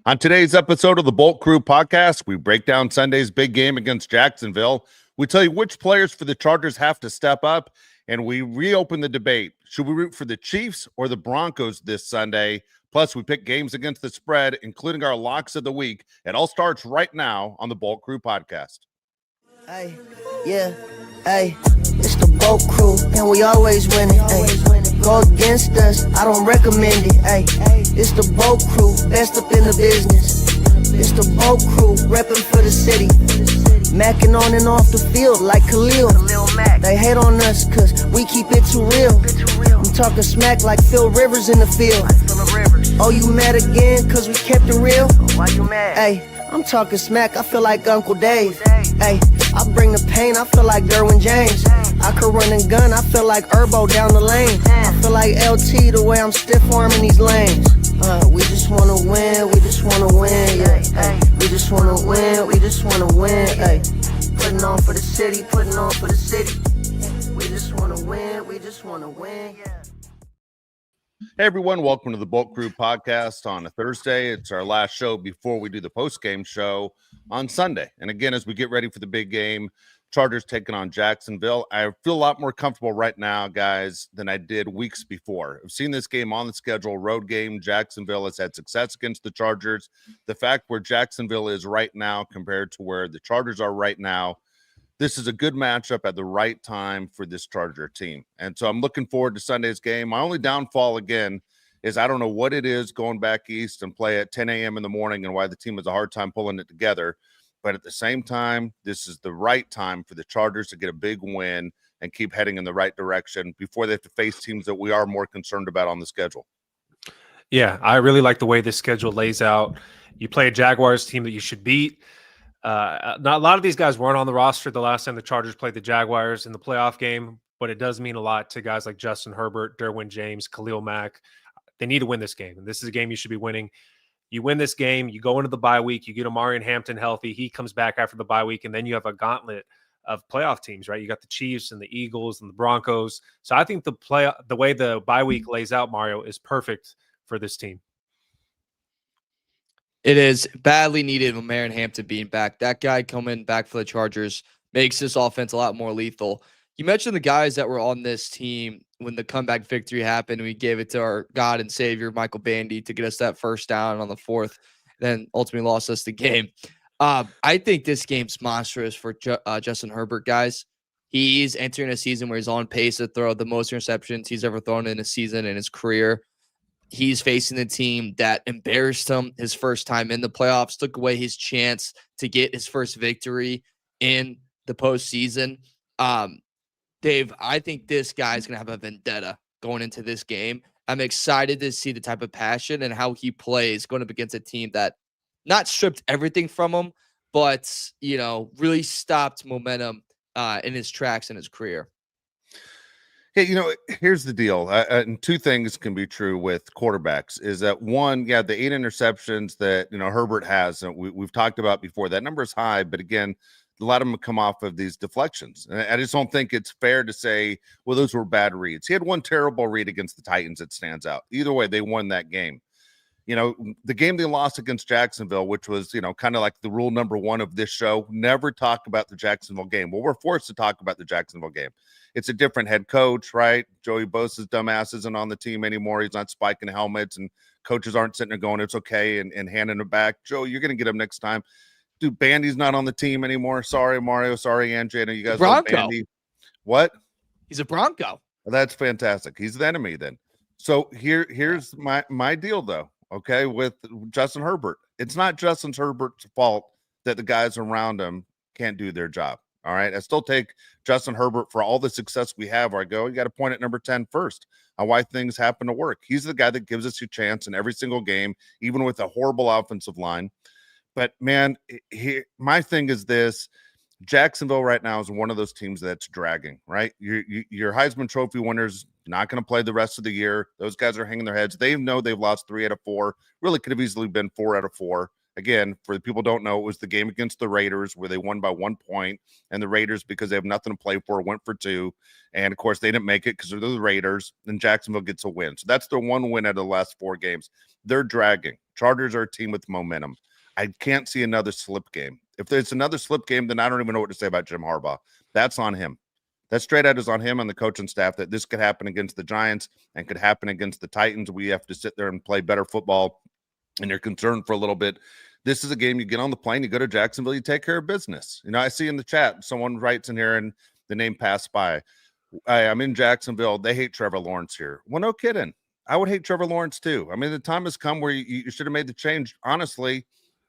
On today's episode of the Bolt Crew podcast, we break down Sunday's big game against Jacksonville. We tell you which players for the Chargers have to step up, and we reopen the debate. Should we root for the Chiefs or the Broncos this Sunday? Plus, we pick games against the spread, including our locks of the week. It all starts right now on the Bolt Crew podcast. Hey, yeah, hey, it's the Bolt Crew, and we always win it. Hey, go against us, I don't recommend it. Hey, it's the Bolt Crew, best up in the business. It's the Bolt Crew, repping for the city. Macking on and off the field like Khalil. They hate on us cause we keep it too real. I'm talking smack like Phil Rivers in the field. Oh, you mad again cause we kept it real? Why you mad? Hey, I'm talking smack, I feel like Uncle Dave. Hey, I bring the pain, I feel like Derwin James. I could run and gun, I feel like Herbo down the lane. I feel like LT the way I'm stiff arming these lanes. We just wanna win, we just wanna win, yeah. Ay, we just wanna win, we just wanna win, ay. Putting on for the city, putting on for the city. We just wanna win, we just wanna win, yeah. Hey everyone, welcome to the Bolt Crew podcast on a Thursday. It's our last show before we do the post-game show on Sunday. And again, as we get ready for the big game, Chargers taking on Jacksonville, I feel a lot more comfortable right now, guys, than I did weeks before. I've seen this game on the schedule, road game. Jacksonville has had success against the Chargers. The fact where Jacksonville is right now compared to where the Chargers are right now, this is a good matchup at the right time for this Charger team. And so I'm looking forward to Sunday's game. My only downfall, again, is I don't know what it is going back east and play at 10 a.m. in the morning and why the team has a hard time pulling it together. But at the same time, this is the right time for the Chargers to get a big win and keep heading in the right direction before they have to face teams that we are more concerned about on the schedule. Yeah, I really like the way this schedule lays out. You play a Jaguars team that you should beat. Not a lot of these guys weren't on the roster the last time the Chargers played the Jaguars in the playoff game, but it does mean a lot to guys like Justin Herbert, Derwin James, Khalil Mack. They need to win this game, and this is a game you should be winning. You win this game, you go into the bye week, you get Amari and Hampton healthy. He comes back after the bye week, and then you have a gauntlet of playoff teams, right? You got the Chiefs and the Eagles and the Broncos. So I think the way the bye week lays out, Mario, is perfect for this team. It is badly needed with Maye and Hampton being back. That guy coming back for the Chargers makes this offense a lot more lethal. You mentioned the guys that were on this team when the comeback victory happened. We gave it to our God and Savior, Michael Bandy, to get us that first down on the fourth, then ultimately lost us the game. I think this game's monstrous for Justin Herbert, guys. He's entering a season where he's on pace to throw the most interceptions he's ever thrown in a season in his career. He's facing the team that embarrassed him his first time in the playoffs, took away his chance to get his first victory in the postseason. Dave, I think this guy's going to have a vendetta going into this game. I'm excited to see the type of passion and how he plays going up against a team that not stripped everything from him, but, really stopped momentum in his tracks in his career. Hey, here's the deal. And two things can be true with quarterbacks is that one, the 8 interceptions that, Herbert has, and we've talked about before, that number is high, but again, a lot of them come off of these deflections. And I just don't think it's fair to say, well, those were bad reads. He had one terrible read against the Titans that stands out. Either way, they won that game. The game they lost against Jacksonville, which was, kind of like the rule number one of this show, never talk about the Jacksonville game. Well, we're forced to talk about the Jacksonville game. It's a different head coach, right? Joey Bosa's dumbass isn't on the team anymore. He's not spiking helmets, and coaches aren't sitting there going, it's okay, and handing it back. Joe, you're going to get him next time. Dude, Bandy's not on the team anymore. Sorry, Mario. Sorry, Angie. I know you guys love Bandy. What? He's a Bronco. Well, that's fantastic. He's the enemy then. So here's my deal, though, okay, with Justin Herbert. It's not Justin Herbert's fault that the guys around him can't do their job, all right? I still take Justin Herbert for all the success we have where I go, you got to point at number 10 first on why things happen to work. He's the guy that gives us a chance in every single game, even with a horrible offensive line. But, man, my thing is this. Jacksonville right now is one of those teams that's dragging, right? Your Heisman Trophy winners not going to play the rest of the year. Those guys are hanging their heads. They know they've lost 3 out of 4. Really could have easily been 4 out of 4. Again, for the people who don't know, it was the game against the Raiders where they won by 1 point, and the Raiders, because they have nothing to play for, went for 2. And, of course, they didn't make it because they're the Raiders, and Jacksonville gets a win. So that's their one win out of the last 4 games. They're dragging. Chargers are a team with momentum. I can't see another slip game. If there's another slip game, then I don't even know what to say about Jim Harbaugh. That's on him. That straight out is on him and the coaching staff, that this could happen against the Giants and could happen against the Titans. We have to sit there and play better football, and you're concerned for a little bit. This is a game you get on the plane, you go to Jacksonville, you take care of business. I see in the chat, someone writes in here and the name passed by. I'm in Jacksonville. They hate Trevor Lawrence here. Well, no kidding. I would hate Trevor Lawrence too. The time has come where you should have made the change, honestly,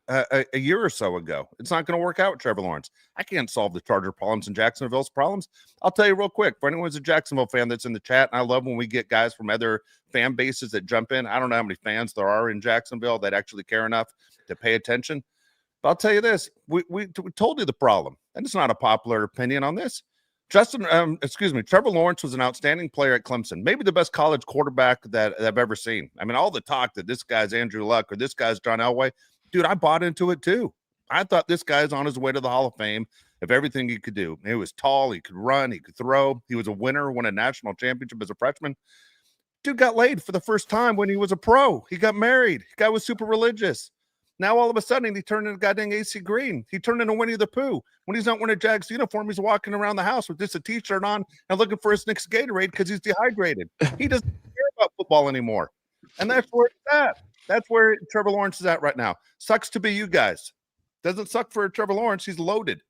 a year or so ago. It's not going to work out with Trevor Lawrence. I can't solve the Charger problems and Jacksonville's problems. I'll tell you real quick, for anyone who's a Jacksonville fan that's in the chat, and I love when we get guys from other fan bases that jump in. I don't know how many fans there are in Jacksonville that actually care enough to pay attention. But I'll tell you this, we told you the problem, and it's not a popular opinion on this. Trevor Lawrence was an outstanding player at Clemson, maybe the best college quarterback that I've ever seen. All the talk that this guy's Andrew Luck or this guy's John Elway, dude, I bought into it too. I thought this guy's on his way to the Hall of Fame of everything he could do. He was tall, he could run, he could throw. He was a winner, won a national championship as a freshman. Dude got laid for the first time when he was a pro. He got married. The guy was super religious. Now, all of a sudden, he turned into goddamn AC Green. He turned into Winnie the Pooh. When he's not wearing a Jags uniform, he's walking around the house with just a T-shirt on and looking for his next Gatorade because he's dehydrated. He doesn't care about football anymore. And that's where it's at. That's where Trevor Lawrence is at right now. Sucks to be you guys. Doesn't suck for Trevor Lawrence. He's loaded.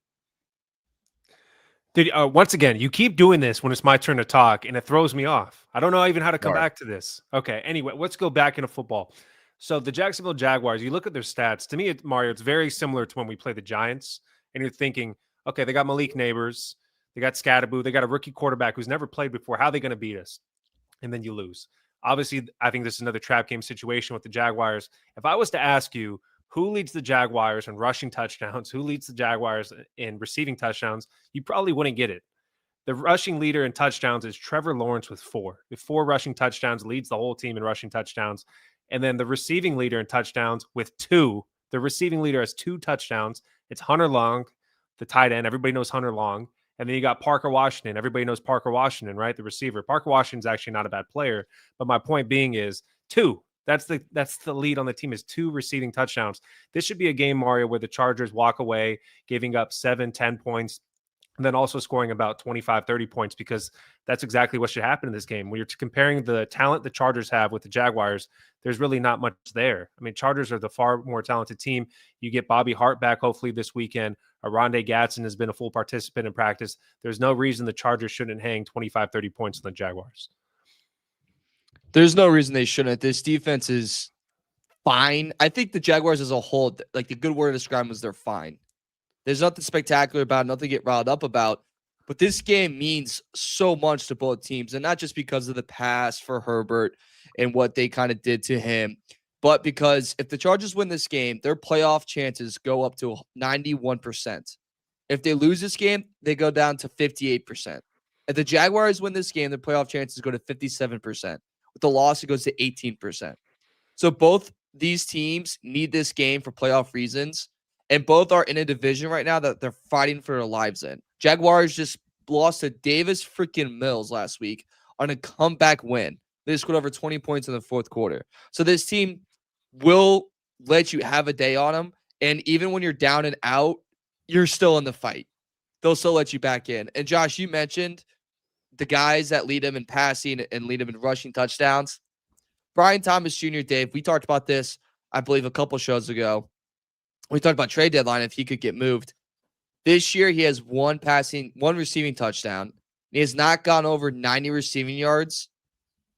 Once again, you keep doing this when it's my turn to talk, and it throws me off. I don't know even how to come back to this. Okay, anyway, let's go back into football. So the Jacksonville Jaguars, you look at their stats. To me, Mario, it's very similar to when we play the Giants, and you're thinking, okay, they got Malik Neighbors, they got Scattaboo, they got a rookie quarterback who's never played before. How are they going to beat us? And then you lose. Obviously, I think this is another trap game situation with the Jaguars. If I was to ask you who leads the Jaguars in rushing touchdowns, who leads the Jaguars in receiving touchdowns, you probably wouldn't get it. The rushing leader in touchdowns is Trevor Lawrence with 4. With 4 rushing touchdowns, leads the whole team in rushing touchdowns. And then the receiving leader in touchdowns with 2. The receiving leader has 2 touchdowns. It's Hunter Long, the tight end. Everybody knows Hunter Long. And then you got Parker Washington. Everybody knows Parker Washington, right? The receiver. Parker Washington's actually not a bad player. But my point being is 2. That's the lead on the team, is 2 receiving touchdowns. This should be a game, Mario, where the Chargers walk away, giving up 7, 10 points, and then also scoring about 25, 30 points, because that's exactly what should happen in this game. When you're comparing the talent the Chargers have with the Jaguars, there's really not much there. Chargers are the far more talented team. You get Bobby Hart back hopefully this weekend. Rondé Gatson has been a full participant in practice. There's no reason the Chargers shouldn't hang 25, 30 points on the Jaguars. There's no reason they shouldn't. This defense is fine. I think the Jaguars as a whole, like the good word to describe them is they're fine. There's nothing spectacular about it, nothing to get riled up about. But this game means so much to both teams, and not just because of the pass for Herbert and what they kind of did to him, but because if the Chargers win this game, their playoff chances go up to 91%. If they lose this game, they go down to 58%. If the Jaguars win this game, their playoff chances go to 57%. With the loss, it goes to 18%. So both these teams need this game for playoff reasons, and both are in a division right now that they're fighting for their lives in. Jaguars just lost to Davis freaking Mills last week on a comeback win. They scored over 20 points in the fourth quarter. So this team will let you have a day on them, and even when you're down and out, you're still in the fight. They'll still let you back in. And Josh, you mentioned the guys that lead them in passing and lead them in rushing touchdowns. Brian Thomas Jr., Dave, we talked about this, I believe, a couple shows ago. We talked about trade deadline if he could get moved. This year, he has one receiving touchdown. He has not gone over 90 receiving yards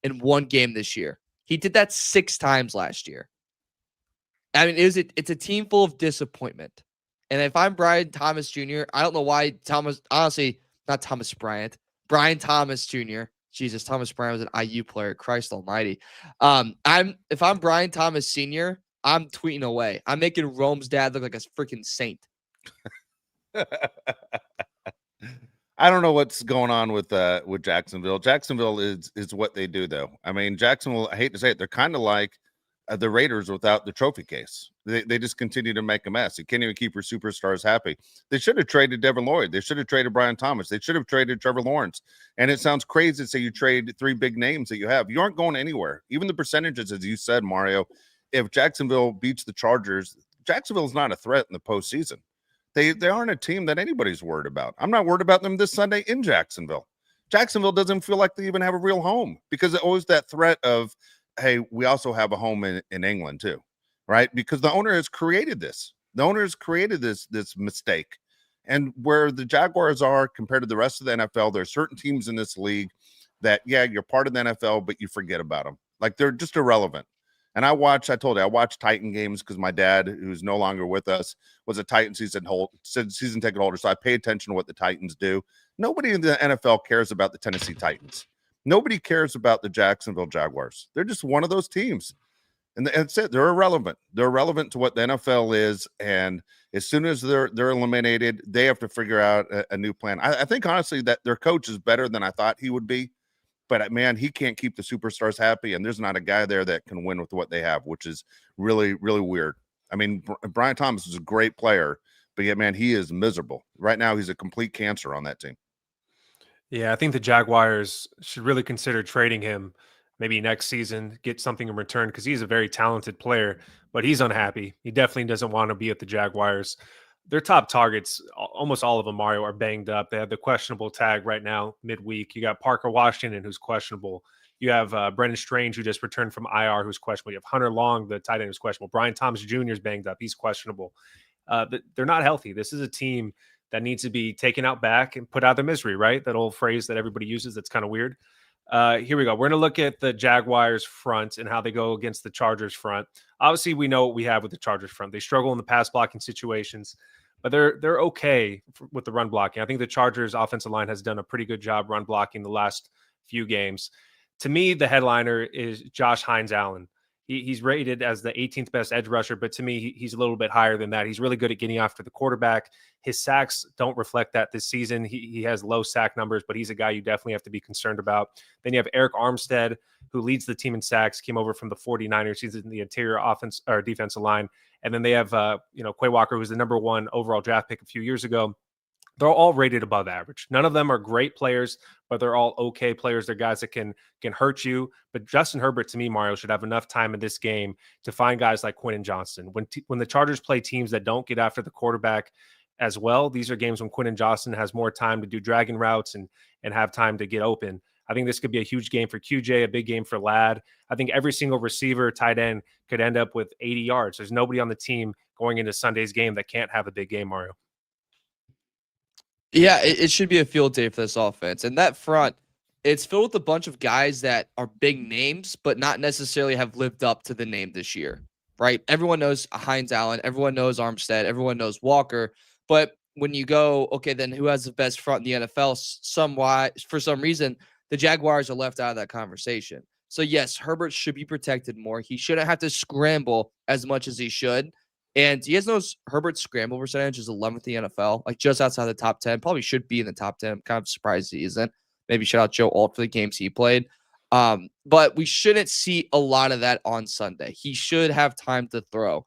in one game this year. He did that 6 times last year. It's a team full of disappointment. And if I'm Brian Thomas Jr., I don't know why Brian Thomas Jr. Jesus, Thomas Bryant was an IU player. Christ almighty. If I'm Brian Thomas Sr., I'm tweeting away. I'm making Rome's dad look like a freaking saint. I don't know what's going on with Jacksonville. Jacksonville is what they do, though. Jacksonville, I hate to say it, they're kind of like the Raiders without the trophy case. They just continue to make a mess. You can't even keep your superstars happy. They should have traded Devin Lloyd. They should have traded Brian Thomas. They should have traded Trevor Lawrence. And it sounds crazy to say you trade 3 big names that you have. You aren't going anywhere. Even the percentages, as you said, Mario, if Jacksonville beats the Chargers, Jacksonville's not a threat in the postseason. They aren't a team that anybody's worried about. I'm not worried about them this Sunday in Jacksonville. Jacksonville doesn't feel like they even have a real home because it's always that threat of, hey, we also have a home in England too, right? Because the owner has created this. The owner has created this mistake. And where the Jaguars are compared to the rest of the NFL, there are certain teams in this league that, yeah, you're part of the NFL, but you forget about them. Like they're just irrelevant. And I watch Titan games because my dad, who's no longer with us, was a Titan season ticket holder. So I pay attention to what the Titans do. Nobody in the NFL cares about the Tennessee Titans. Nobody cares about the Jacksonville Jaguars. They're just one of those teams. And that's it. They're irrelevant. They're irrelevant to what the NFL is. And as soon as they're eliminated, they have to figure out a new plan. I think, honestly, that their coach is better than I thought he would be. But, man, he can't keep the superstars happy, and there's not a guy there that can win with what they have, which is really, really weird. I mean, Brian Thomas is a great player, but, yeah, man, he is miserable. Right now, he's a complete cancer on that team. Yeah, I think the Jaguars should really consider trading him maybe next season, get something in return because he's a very talented player, but he's unhappy. He definitely doesn't want to be at the Jaguars. Their top targets, almost all of them, Mario, are banged up. They have the questionable tag right now, midweek. You got Parker Washington, who's questionable. You have Brendan Strange, who just returned from IR, who's questionable. You have Hunter Long, the tight end, who's questionable. Brian Thomas Jr. is banged up. He's questionable. They're not healthy. This is a team that needs to be taken out back and put out of their misery, right? That old phrase that everybody uses that's kind of weird. Here we go. We're going to look at the Jaguars front and how they go against the Chargers front. Obviously, we know what we have with the Chargers front. They struggle in the pass blocking situations, but they're okay with the run blocking. I think the Chargers offensive line has done a pretty good job run blocking the last few games. To me, the headliner is Josh Hines-Allen. He's rated as the 18th best edge rusher, but to me, he's a little bit higher than that. He's really good at getting after the quarterback. His sacks don't reflect that this season. He has low sack numbers, but he's a guy you definitely have to be concerned about. Then you have Eric Armstead, who leads the team in sacks, came over from the 49ers. He's in the interior offense or defensive line. And then they have, Quay Walker, who's the number 1 overall draft pick a few years ago. They're all rated above average. None of them are great players, but they're all okay players. They're guys that can hurt you. But Justin Herbert, to me, Mario, should have enough time in this game to find guys like Quentin Johnston. When the Chargers play teams that don't get after the quarterback as well, these are games when Quentin Johnston has more time to do dragging routes and have time to get open. I think this could be a huge game for QJ, a big game for Ladd. I think every single receiver, tight end could end up with 80 yards. There's nobody on the team going into Sunday's game that can't have a big game, Mario. Yeah, it should be a field day for this offense. And that front, it's filled with a bunch of guys that are big names, but not necessarily have lived up to the name this year, right? Everyone knows Hines-Allen. Everyone knows Armstead. Everyone knows Walker. But when you go, okay, then who has the best front in the NFL? For some reason, the Jaguars are left out of that conversation. So, yes, Herbert should be protected more. He shouldn't have to scramble as much as he should. And you guys know Herbert's scramble percentage is 11th in the NFL, like just outside the top 10. Probably should be in the top 10. I'm kind of surprised he isn't. Maybe shout out Joe Alt for the games he played. But we shouldn't see a lot of that on Sunday. He should have time to throw.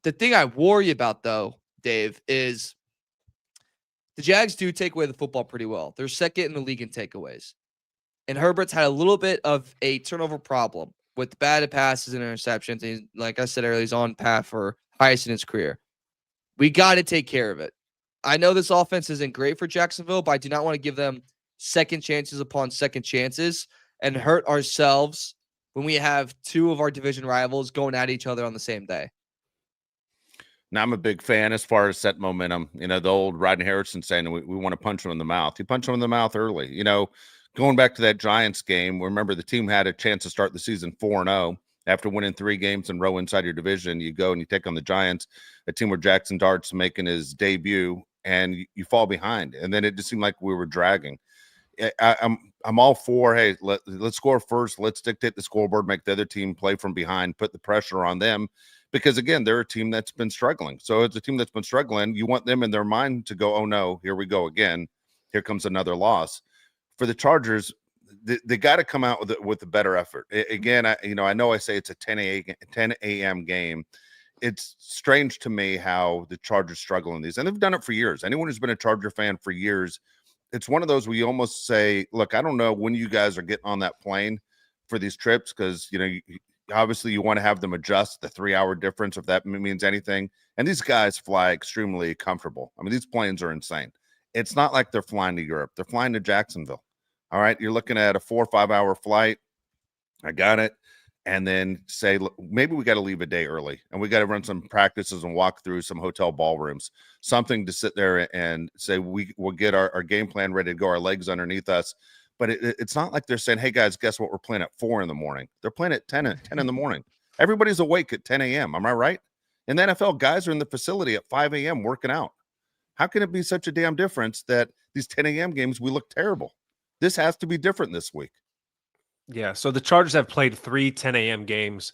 The thing I worry about, though, Dave, is the Jags do take away the football pretty well. They're second in the league in takeaways. And Herbert's had a little bit of a turnover problem with bad passes and interceptions. And like I said earlier, he's on path for highest in his career. We got to take care of it. I know this offense isn't great for Jacksonville, but I do not want to give them second chances upon second chances and hurt ourselves when we have 2 of our division rivals going at each other on the same day. Now, I'm a big fan as far as set momentum. The old Rodney Harrison saying we want to punch him in the mouth. You punch him in the mouth early. Going back to that Giants game, remember the team had a chance to start the season 4-0 after winning 3 games in a row inside your division. You go and you take on the Giants, a team where Jackson Dart's making his debut, and you fall behind. And then it just seemed like we were dragging. I'm all for, hey, let's score first. Let's dictate the scoreboard, make the other team play from behind, put the pressure on them. Because, again, they're a team that's been struggling. So it's a team that's been struggling. You want them in their mind to go, oh, no, here we go again. Here comes another loss. For the Chargers, they got to come out with a better effort. Again, I know I say it's a 10 a.m. game. It's strange to me how the Chargers struggle in these. And they've done it for years. Anyone who's been a Charger fan for years, it's one of those where you almost say, look, I don't know when you guys are getting on that plane for these trips because, obviously you want to have them adjust the 3-hour difference if that means anything. And these guys fly extremely comfortable. I mean, these planes are insane. It's not like they're flying to Europe. They're flying to Jacksonville. All right. You're looking at a 4 or 5 hour flight. I got it. And then say, look, maybe we got to leave a day early and we got to run some practices and walk through some hotel ballrooms, something to sit there and say, we'll get our game plan ready to go, our legs underneath us. But it's not like they're saying, hey guys, guess what? We're playing at 4 in the morning. They're playing at 10 in the morning. Everybody's awake at 10 a.m. Am I right? In the NFL, guys are in the facility at 5 a.m. working out. How can it be such a damn difference that these 10 a.m. games, we look terrible? This has to be different this week. Yeah, so the Chargers have played 3 10 a.m. games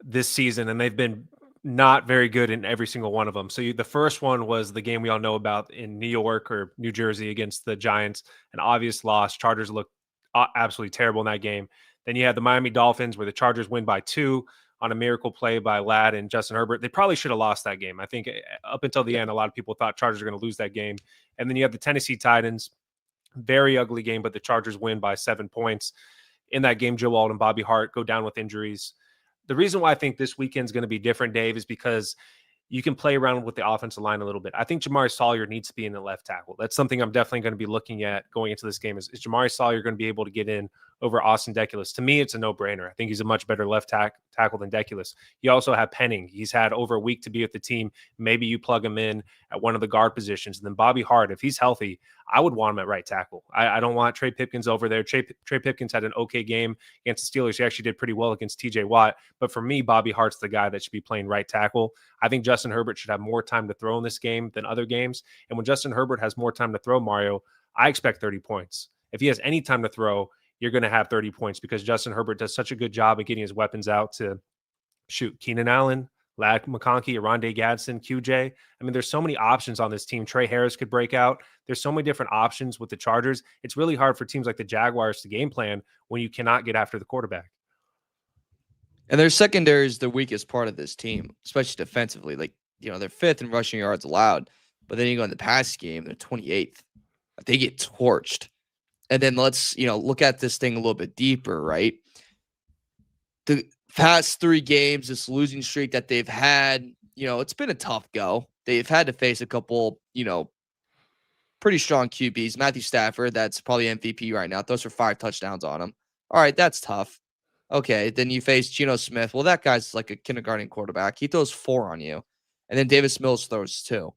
this season, and they've been not very good in every single one of them. So the first one was the game we all know about in New York or New Jersey against the Giants, an obvious loss. Chargers looked absolutely terrible in that game. Then you had the Miami Dolphins where the Chargers win by 2 on a miracle play by Ladd and Justin Herbert. They probably should have lost that game. I think up until the end, a lot of people thought Chargers were going to lose that game. And then you have the Tennessee Titans, very ugly game, but the Chargers win by 7 points. In that game, Joe Alt and Bobby Hart go down with injuries. The reason why I think this weekend's going to be different, Dave, is because you can play around with the offensive line a little bit. I think Jamari Sawyer needs to be in the left tackle. That's something I'm definitely going to be looking at going into this game. Is Jamari Sawyer going to be able to get in over Austin Deculus? To me, it's a no-brainer. I think he's a much better left tackle than Deculus. You also have Penning. He's had over a week to be with the team. Maybe you plug him in at one of the guard positions. And then Bobby Hart, if he's healthy, I would want him at right tackle. I don't want Trey Pipkins over there. Trey Pipkins had an okay game against the Steelers. He actually did pretty well against TJ Watt. But for me, Bobby Hart's the guy that should be playing right tackle. I think Justin Herbert should have more time to throw in this game than other games. And when Justin Herbert has more time to throw, Mario, I expect 30 points. If he has any time to throw, you're going to have 30 points because Justin Herbert does such a good job of getting his weapons out to shoot. Keenan Allen, Ladd McConkey, Aronde Gadsden, QJ. I mean, there's so many options on this team. Trey Harris could break out. There's so many different options with the Chargers. It's really hard for teams like the Jaguars to game plan when you cannot get after the quarterback. And their secondary is the weakest part of this team, especially defensively. Like, they're 5th in rushing yards allowed, but then you go in the pass game, they're 28th. They get torched. And then let's, look at this thing a little bit deeper, right? The past 3 games, this losing streak that they've had, it's been a tough go. They've had to face a couple, pretty strong QBs. Matthew Stafford, that's probably MVP right now. Those for 5 touchdowns on him. All right, that's tough. Okay, then you face Geno Smith. Well, that guy's like a kindergarten quarterback. He throws 4 on you. And then Davis Mills throws 2.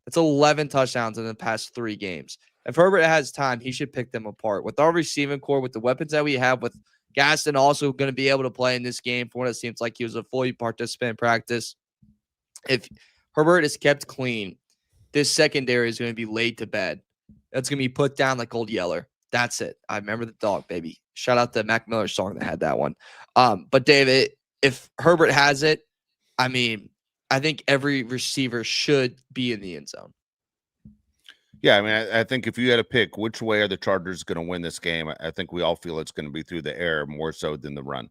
That's 11 touchdowns in the past 3 games. If Herbert has time, he should pick them apart. With our receiving core, with the weapons that we have, with Gaston also going to be able to play in this game for what it seems like he was a fully participant in practice. If Herbert is kept clean, this secondary is going to be laid to bed. That's going to be put down like Old Yeller. That's it. I remember the dog, baby. Shout out to Mac Miller's song that had that one. But David, if Herbert has it, I mean, I think every receiver should be in the end zone. Yeah, I mean, I think if you had to pick which way are the Chargers going to win this game, I think we all feel it's going to be through the air more so than the run.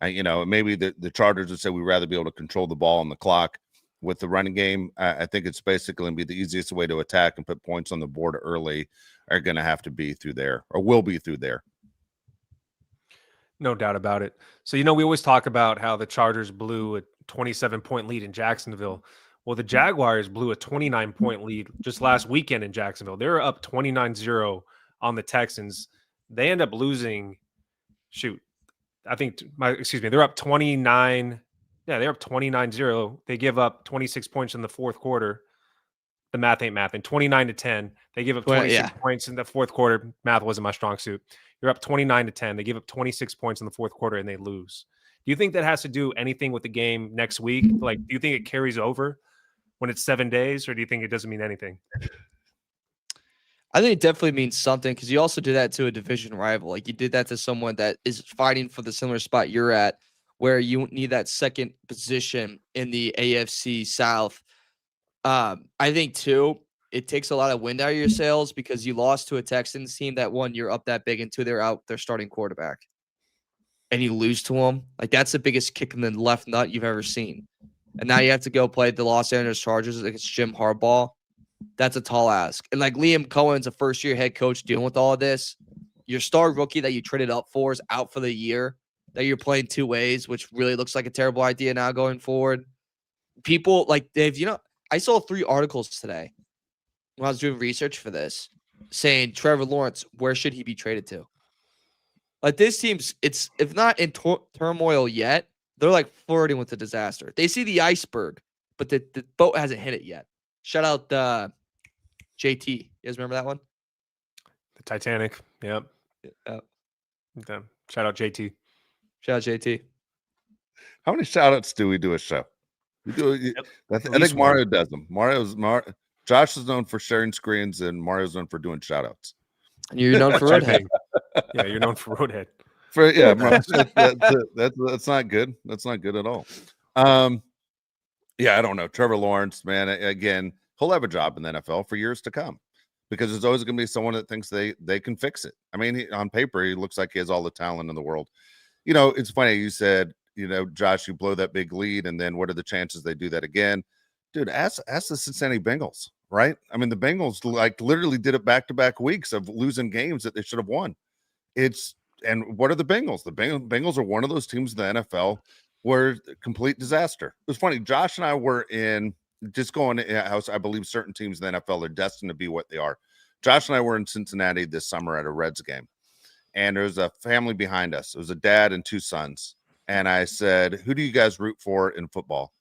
Maybe the Chargers would say we'd rather be able to control the ball on the clock. With the running game, I think it's basically going to be the easiest way to attack and put points on the board early are going to have to be through there or will be through there. No doubt about it. So, we always talk about how the Chargers blew a 27-point lead in Jacksonville. Well, the Jaguars blew a 29-point lead just last weekend in Jacksonville. They were up 29-0 on the Texans. They end up losing, they're up 29. Yeah, they're up 29-0. They give up 26 points in the fourth quarter. The math ain't math. And 29-10. They give up 26 points in the fourth quarter. Math wasn't my strong suit. You're up 29-10. They give up 26 points in the fourth quarter and they lose. Do you think that has to do anything with the game next week? Like, do you think it carries over when it's 7 days, or do you think it doesn't mean anything? I think it definitely means something because you also did that to a division rival. Like, you did that to someone that is fighting for the similar spot you're at, where you need that second position in the AFC South. I think, too, it takes a lot of wind out of your sails because you lost to a Texans team that, 1, you're up that big, and 2, they're out their starting quarterback. And you lose to them. Like, that's the biggest kick in the left nut you've ever seen. And now you have to go play the Los Angeles Chargers against Jim Harbaugh. That's a tall ask. And, like, Liam Cohen's a first-year head coach dealing with all of this. Your star rookie that you traded up for is out for the year. that you're playing two ways, which really looks like a terrible idea now going forward. People like Dave, I saw 3 articles today when I was doing research for this saying Trevor Lawrence, where should he be traded to? Like this team's, it's if not in turmoil yet, they're like flirting with the disaster. They see the iceberg, but the boat hasn't hit it yet. Shout out JT. You guys remember that one? The Titanic. Yep. Yeah. Okay. Shout out JT. Shout out JT. How many shout outs do we do a show? We do. I think Mario does them. Josh is known for sharing screens, and Mario's known for doing shout outs. And you're known for Roadhead. Yeah, you're known for Roadhead. That's not good. That's not good at all. Yeah, I don't know. Trevor Lawrence, man, again, he'll have a job in the NFL for years to come because there's always going to be someone that thinks they can fix it. I mean, on paper, he looks like he has all the talent in the world. It's funny. You said, Josh, you blow that big lead, and then what are the chances they do that again? Dude, ask the Cincinnati Bengals, right? I mean, the Bengals literally did it back-to-back weeks of losing games that they should have won. And what are the Bengals? The Bengals are one of those teams in the NFL where complete disaster. It was funny. Josh and I were in just going to house. I believe certain teams in the NFL are destined to be what they are. Josh and I were in Cincinnati this summer at a Reds game, and there was a family behind us. It was a dad and 2 sons. And I said, who do you guys root for in football?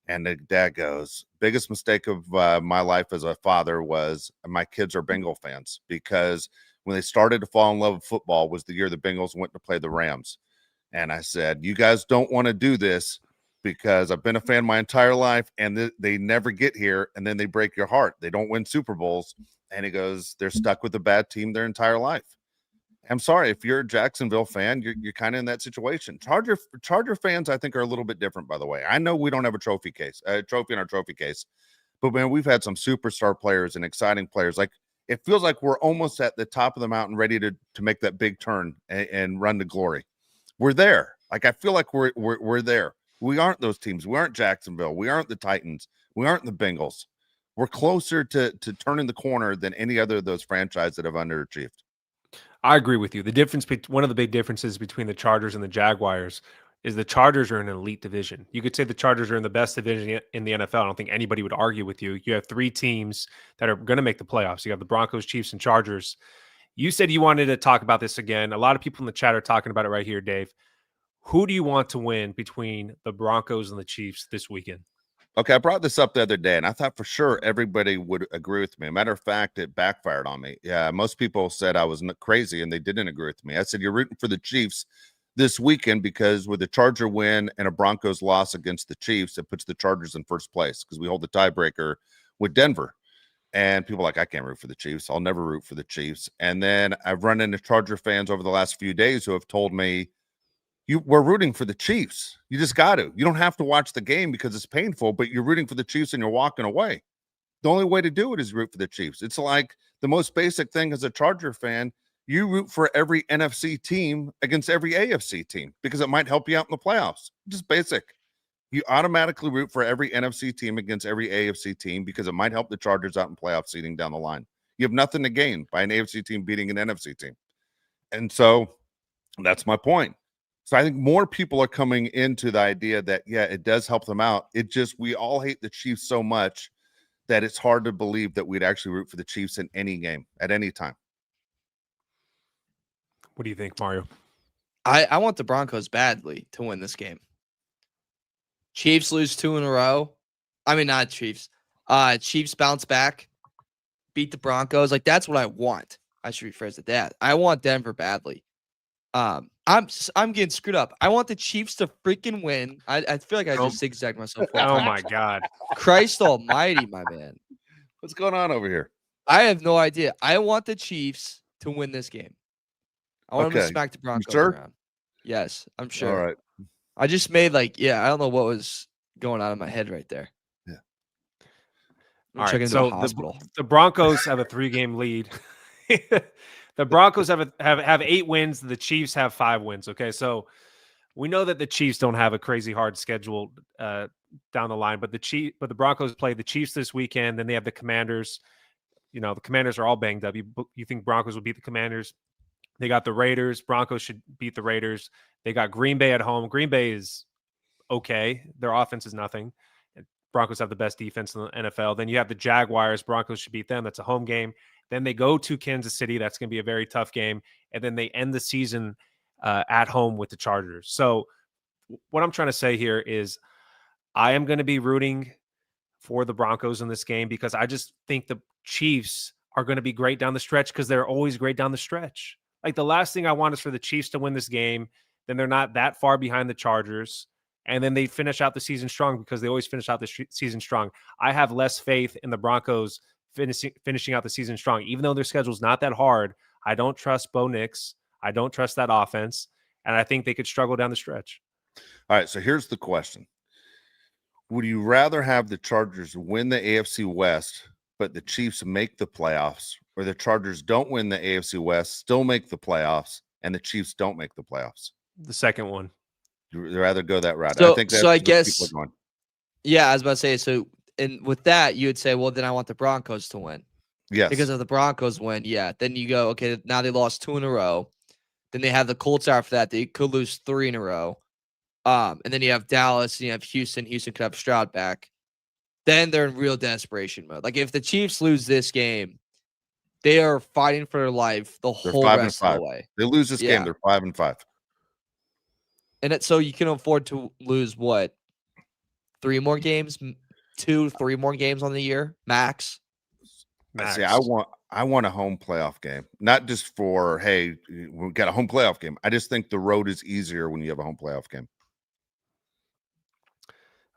And the dad goes, biggest mistake of my life as a father was my kids are Bengal fans, because when they started to fall in love with football was the year the Bengals went to play the Rams. And I said, you guys don't want to do this because I've been a fan my entire life, and they never get here, and then they break your heart. They don't win Super Bowls. And he goes, they're stuck with a bad team their entire life. I'm sorry, if you're a Jacksonville fan, you're kind of in that situation. Charger fans, I think, are a little bit different, by the way. I know we don't have a trophy in our trophy case, but man, we've had some superstar players and exciting players. Like, it feels like we're almost at the top of the mountain, ready to make that big turn and run to glory. We're there. Like, I feel like we're there. We aren't those teams. We aren't Jacksonville. We aren't the Titans. We aren't the Bengals. We're closer to turning the corner than any other of those franchises that have underachieved. I agree with you. One of the big differences between the Chargers and the Jaguars is the Chargers are in an elite division. You could say the Chargers are in the best division in the NFL. I don't think anybody would argue with you. You have 3 teams that are going to make the playoffs. You have the Broncos, Chiefs, and Chargers. You said you wanted to talk about this again. A lot of people in the chat are talking about it right here, Dave. Who do you want to win between the Broncos and the Chiefs this weekend? Okay, I brought this up the other day, and I thought for sure everybody would agree with me. Matter of fact, it backfired on me. Yeah, most people said I was crazy, and they didn't agree with me. I said, you're rooting for the Chiefs this weekend because with a Charger win and a Broncos loss against the Chiefs, it puts the Chargers in first place because we hold the tiebreaker with Denver. And people are like, I can't root for the Chiefs. I'll never root for the Chiefs. And then I've run into Charger fans over the last few days who have told me, we're rooting for the Chiefs. You just got to. You don't have to watch the game because it's painful, but you're rooting for the Chiefs and you're walking away. The only way to do it is root for the Chiefs. It's like the most basic thing as a Charger fan. You root for every NFC team against every AFC team because it might help you out in the playoffs. Just basic. You automatically root for every NFC team against every AFC team because it might help the Chargers out in playoff seeding down the line. You have nothing to gain by an AFC team beating an NFC team. And so that's my point. So I think more people are coming into the idea that, yeah, it does help them out. We all hate the Chiefs so much that it's hard to believe that we'd actually root for the Chiefs in any game at any time. What do you think, Mario? I want the Broncos badly to win this game. Chiefs lose 2 in a row. I mean, not Chiefs. Chiefs bounce back, beat the Broncos. Like, that's what I want. I should rephrase it that. I want Denver badly. I'm getting screwed up. I want the Chiefs to freaking win. I feel like I just zigzagged myself. Oh my God. Christ almighty, my man. What's going on over here? I have no idea. I want the Chiefs to win this game. I want them to smack the Broncos around. Yes, I'm sure. All right. I just made I don't know what was going on in my head right there. Yeah. All right. So the Broncos have a 3-game lead. The Broncos have 8 wins. The Chiefs have 5 wins. Okay, so we know that the Chiefs don't have a crazy hard schedule down the line, but the Broncos play the Chiefs this weekend. Then they have the Commanders. The Commanders are all banged up. You think Broncos will beat the Commanders? They got the Raiders. Broncos should beat the Raiders. They got Green Bay at home. Green Bay is okay. Their offense is nothing. Broncos have the best defense in the NFL. Then you have the Jaguars. Broncos should beat them. That's a home game. Then they go to Kansas City. That's going to be a very tough game. And then they end the season at home with the Chargers. So what I'm trying to say here is I am going to be rooting for the Broncos in this game because I just think the Chiefs are going to be great down the stretch because they're always great down the stretch. Like the last thing I want is for the Chiefs to win this game. Then they're not that far behind the Chargers. And then they finish out the season strong because they always finish out the season strong. I have less faith in the Broncos finishing out the season strong. Even though their schedule's not that hard, I don't trust Bo Nix. I don't trust that offense. And I think they could struggle down the stretch. All right, so here's the question. Would you rather have the Chargers win the AFC West, but the Chiefs make the playoffs, or the Chargers don't win the AFC West, still make the playoffs, and the Chiefs don't make the playoffs? The second one. You'd rather go that route. So, I think that's so I what guess, people are going. yeah, I was about to say, so, and with that, you would say, well, then I want the Broncos to win. Yes. Because if the Broncos win, yeah, then you go, okay, now they lost 2 in a row. Then they have the Colts after that. They could lose 3 in a row. And then you have Dallas and you have Houston. Houston could have Stroud back. Then they're in real desperation mode. Like if the Chiefs lose this game, they are fighting for their life the whole rest of the way. They lose this game, they're 5-5. And so you can afford to lose what? 3 more games? 2-3 more games on the year? Max? See, I want a home playoff game. Not just for, hey, we've got a home playoff game. I just think the road is easier when you have a home playoff game.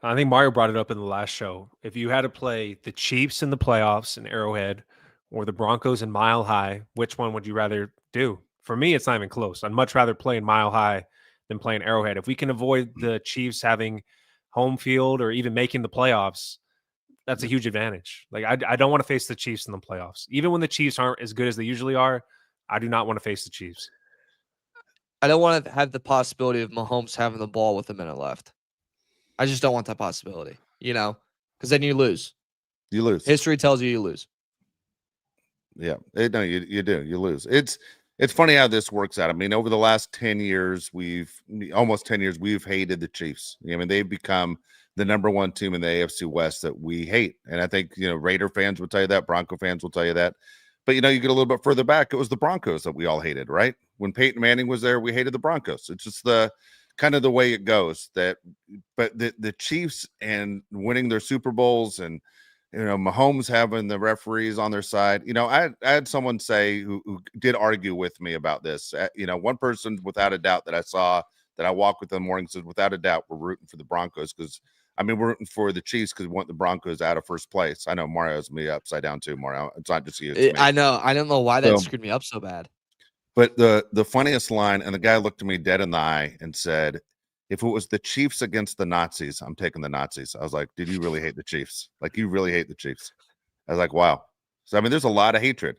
I think Mario brought it up in the last show. If you had to play the Chiefs in the playoffs in Arrowhead or the Broncos in Mile High, which one would you rather do? For me, it's not even close. I'd much rather play in Mile High than play in Arrowhead. If we can avoid the Chiefs having home field or even making the playoffs, that's a huge advantage. Like I don't want to face the Chiefs in the playoffs. Even when the Chiefs aren't as good as they usually are, I do not want to face the Chiefs. I don't want to have the possibility of Mahomes having the ball with a minute left. I just don't want that possibility, because then you lose. You lose. History tells you lose. Yeah, no, you do. You lose. It's funny how this works out. I mean, over the last 10 years, we've hated the Chiefs. I mean, they've become the number one team in the AFC West that we hate. And I think, Raider fans will tell you that. Bronco fans will tell you that. But, you get a little bit further back, it was the Broncos that we all hated, right? When Peyton Manning was there, we hated the Broncos. It's just the kind of the way it goes. But the Chiefs and winning their Super Bowls and, Mahomes having the referees on their side. I had someone say who did argue with me about this. One person, without a doubt, that I saw that I walk with in the morning said, without a doubt, we're rooting for the Broncos because, we're rooting for the Chiefs because we want the Broncos out of first place. I know Mario's me upside down too, Mario. It's not just you. It's me. I know. I don't know why that screwed me up so bad. But the funniest line, and the guy looked at me dead in the eye and said, if it was the Chiefs against the Nazis, I'm taking the Nazis. I was like, did you really hate the Chiefs? Like, you really hate the Chiefs? I was like, wow. So, there's a lot of hatred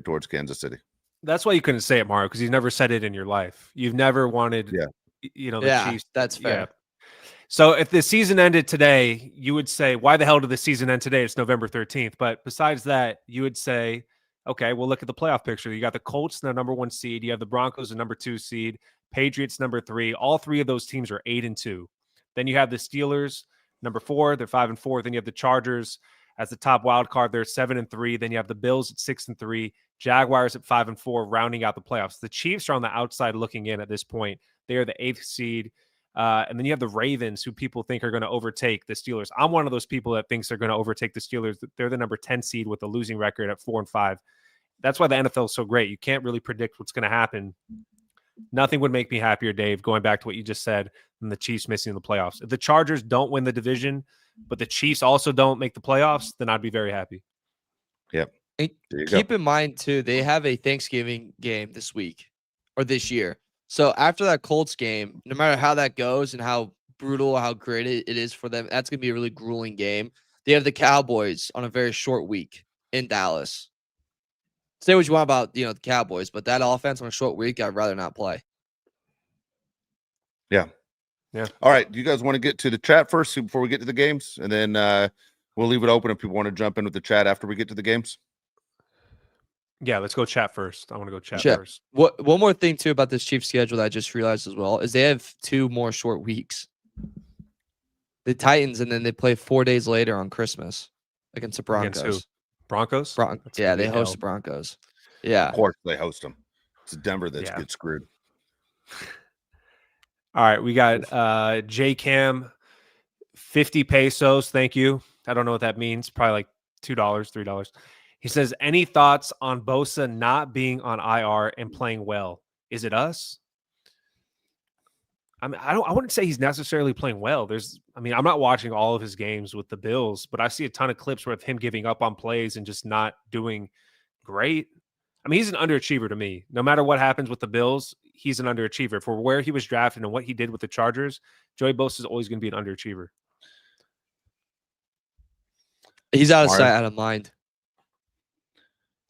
towards Kansas City. That's why you couldn't say it, Mario, because you've never said it in your life. You've never wanted, the Chiefs. That's fair. Yeah. So if the season ended today, you would say, why the hell did the season end today? It's November 13th. But besides that, you would say, okay, well, look at the playoff picture. You got the Colts, the number 1 seed. You have the Broncos, the number 2 seed. Patriots, number 3. All 3 of those teams are 8-2. Then you have the Steelers, number 4. They're 5-4. Then you have the Chargers as the top wild card. They're 7-3. Then you have the Bills at 6-3. Jaguars at 5-4, rounding out the playoffs. The Chiefs are on the outside looking in at this point. They are the 8th seed. And then you have the Ravens, who people think are going to overtake the Steelers. I'm one of those people that thinks they're going to overtake the Steelers. They're the number 10 seed with a losing record at 4-5. That's why the NFL is so great. You can't really predict what's going to happen. Nothing would make me happier, Dave, going back to what you just said, than the Chiefs missing the playoffs. If the Chargers don't win the division, but the Chiefs also don't make the playoffs, then I'd be very happy. Yep. Keep in mind, too, they have a Thanksgiving game this week or this year. So after that Colts game, no matter how that goes and how brutal, how great it is for them, that's going to be a really grueling game. They have the Cowboys on a very short week in Dallas. Say what you want about, the Cowboys, but that offense on a short week, I'd rather not play. Yeah. All right. Do you guys want to get to the chat first before we get to the games? And then we'll leave it open if people want to jump in with the chat after we get to the games. Yeah, let's go chat first. I want to go chat Chat. first. One more thing too about this Chiefs schedule that I just realized as well is they have 2 more short weeks. The Titans, and then they play 4 days later on Christmas against the Broncos. Against who? Broncos? That's Yeah, gonna they be host hell. the Broncos. Yeah. Of course they host them. It's Denver that Yeah. gets screwed. All right, we got J Cam 50 pesos. Thank you. I don't know what that means. Probably like $2, $3. He says, any thoughts on Bosa not being on IR and playing well? Is it us? I mean, I wouldn't say he's necessarily playing well. I'm not watching all of his games with the Bills, but I see a ton of clips with him giving up on plays and just not doing great. I mean, he's an underachiever to me. No matter what happens with the Bills, he's an underachiever. For where he was drafted and what he did with the Chargers, Joey Bosa is always going to be an underachiever. He's out of sight, out of mind.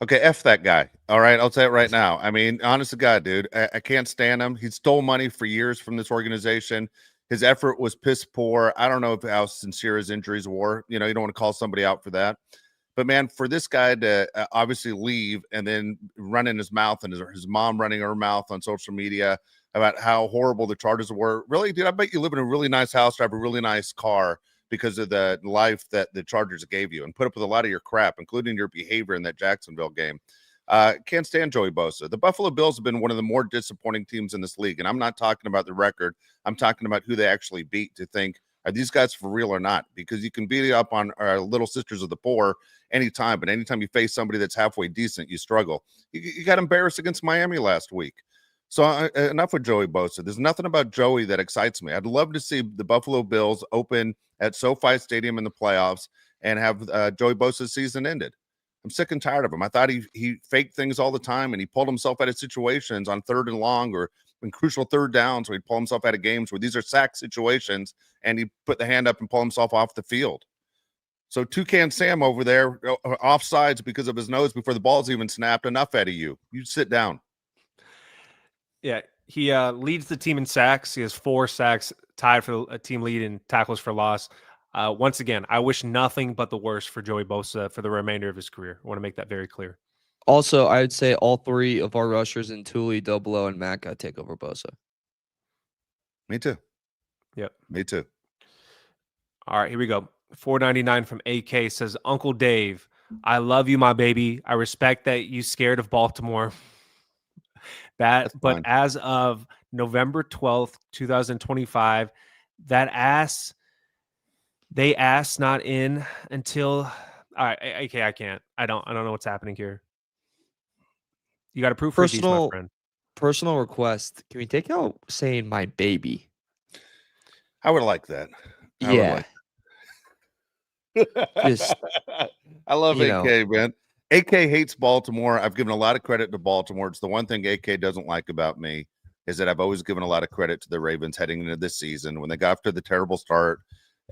Okay, F that guy. All right, I'll say it right now. I mean, honest to God, dude, I can't stand him. He stole money for years from this organization. His effort was piss poor. I don't know how sincere his injuries were. You don't want to call somebody out for that. But, man, for this guy to obviously leave and then run in his mouth and his mom running her mouth on social media about how horrible the Chargers were. Really, dude, I bet you live in a really nice house, drive a really nice car because of the life that the Chargers gave you and put up with a lot of your crap, including your behavior in that Jacksonville game. Can't stand Joey Bosa. The Buffalo Bills have been one of the more disappointing teams in this league, and I'm not talking about the record. I'm talking about who they actually beat to think, are these guys for real or not? Because you can beat up on our little sisters of the poor anytime, but anytime you face somebody that's halfway decent, you struggle. You got embarrassed against Miami last week. So enough with Joey Bosa. There's nothing about Joey that excites me. I'd love to see the Buffalo Bills open at SoFi Stadium in the playoffs and have Joey Bosa's season ended. I'm sick and tired of him. I thought he faked things all the time, and he pulled himself out of situations on 3rd and long or in crucial 3rd downs where he'd pull himself out of games where these are sack situations, and he put the hand up and pull himself off the field. So Toucan Sam over there, offsides because of his nose before the ball's even snapped. Enough out of you. You sit down. Yeah, he leads the team in sacks. He has 4 sacks, tied for a team lead in tackles for loss. Once again, I wish nothing but the worst for Joey Bosa for the remainder of his career. I want to make that very clear. Also, I would say all 3 of our rushers in Tuli, Doblo, and Matt got take over Bosa. Me too. Yep. Me too. All right, here we go. $4.99 from AK says, Uncle Dave, I love you, my baby. I respect that you scared of Baltimore. But as of November 12th, 2025, they ass not in until all right, okay, I can't. I don't know what's happening here. You got to proof these, my friend. Personal request. Can we take out saying my baby? I would like that. I love AK, man. AK hates Baltimore. I've given a lot of credit to Baltimore. It's the one thing AK doesn't like about me is that I've always given a lot of credit to the Ravens heading into this season. When they got after the terrible start,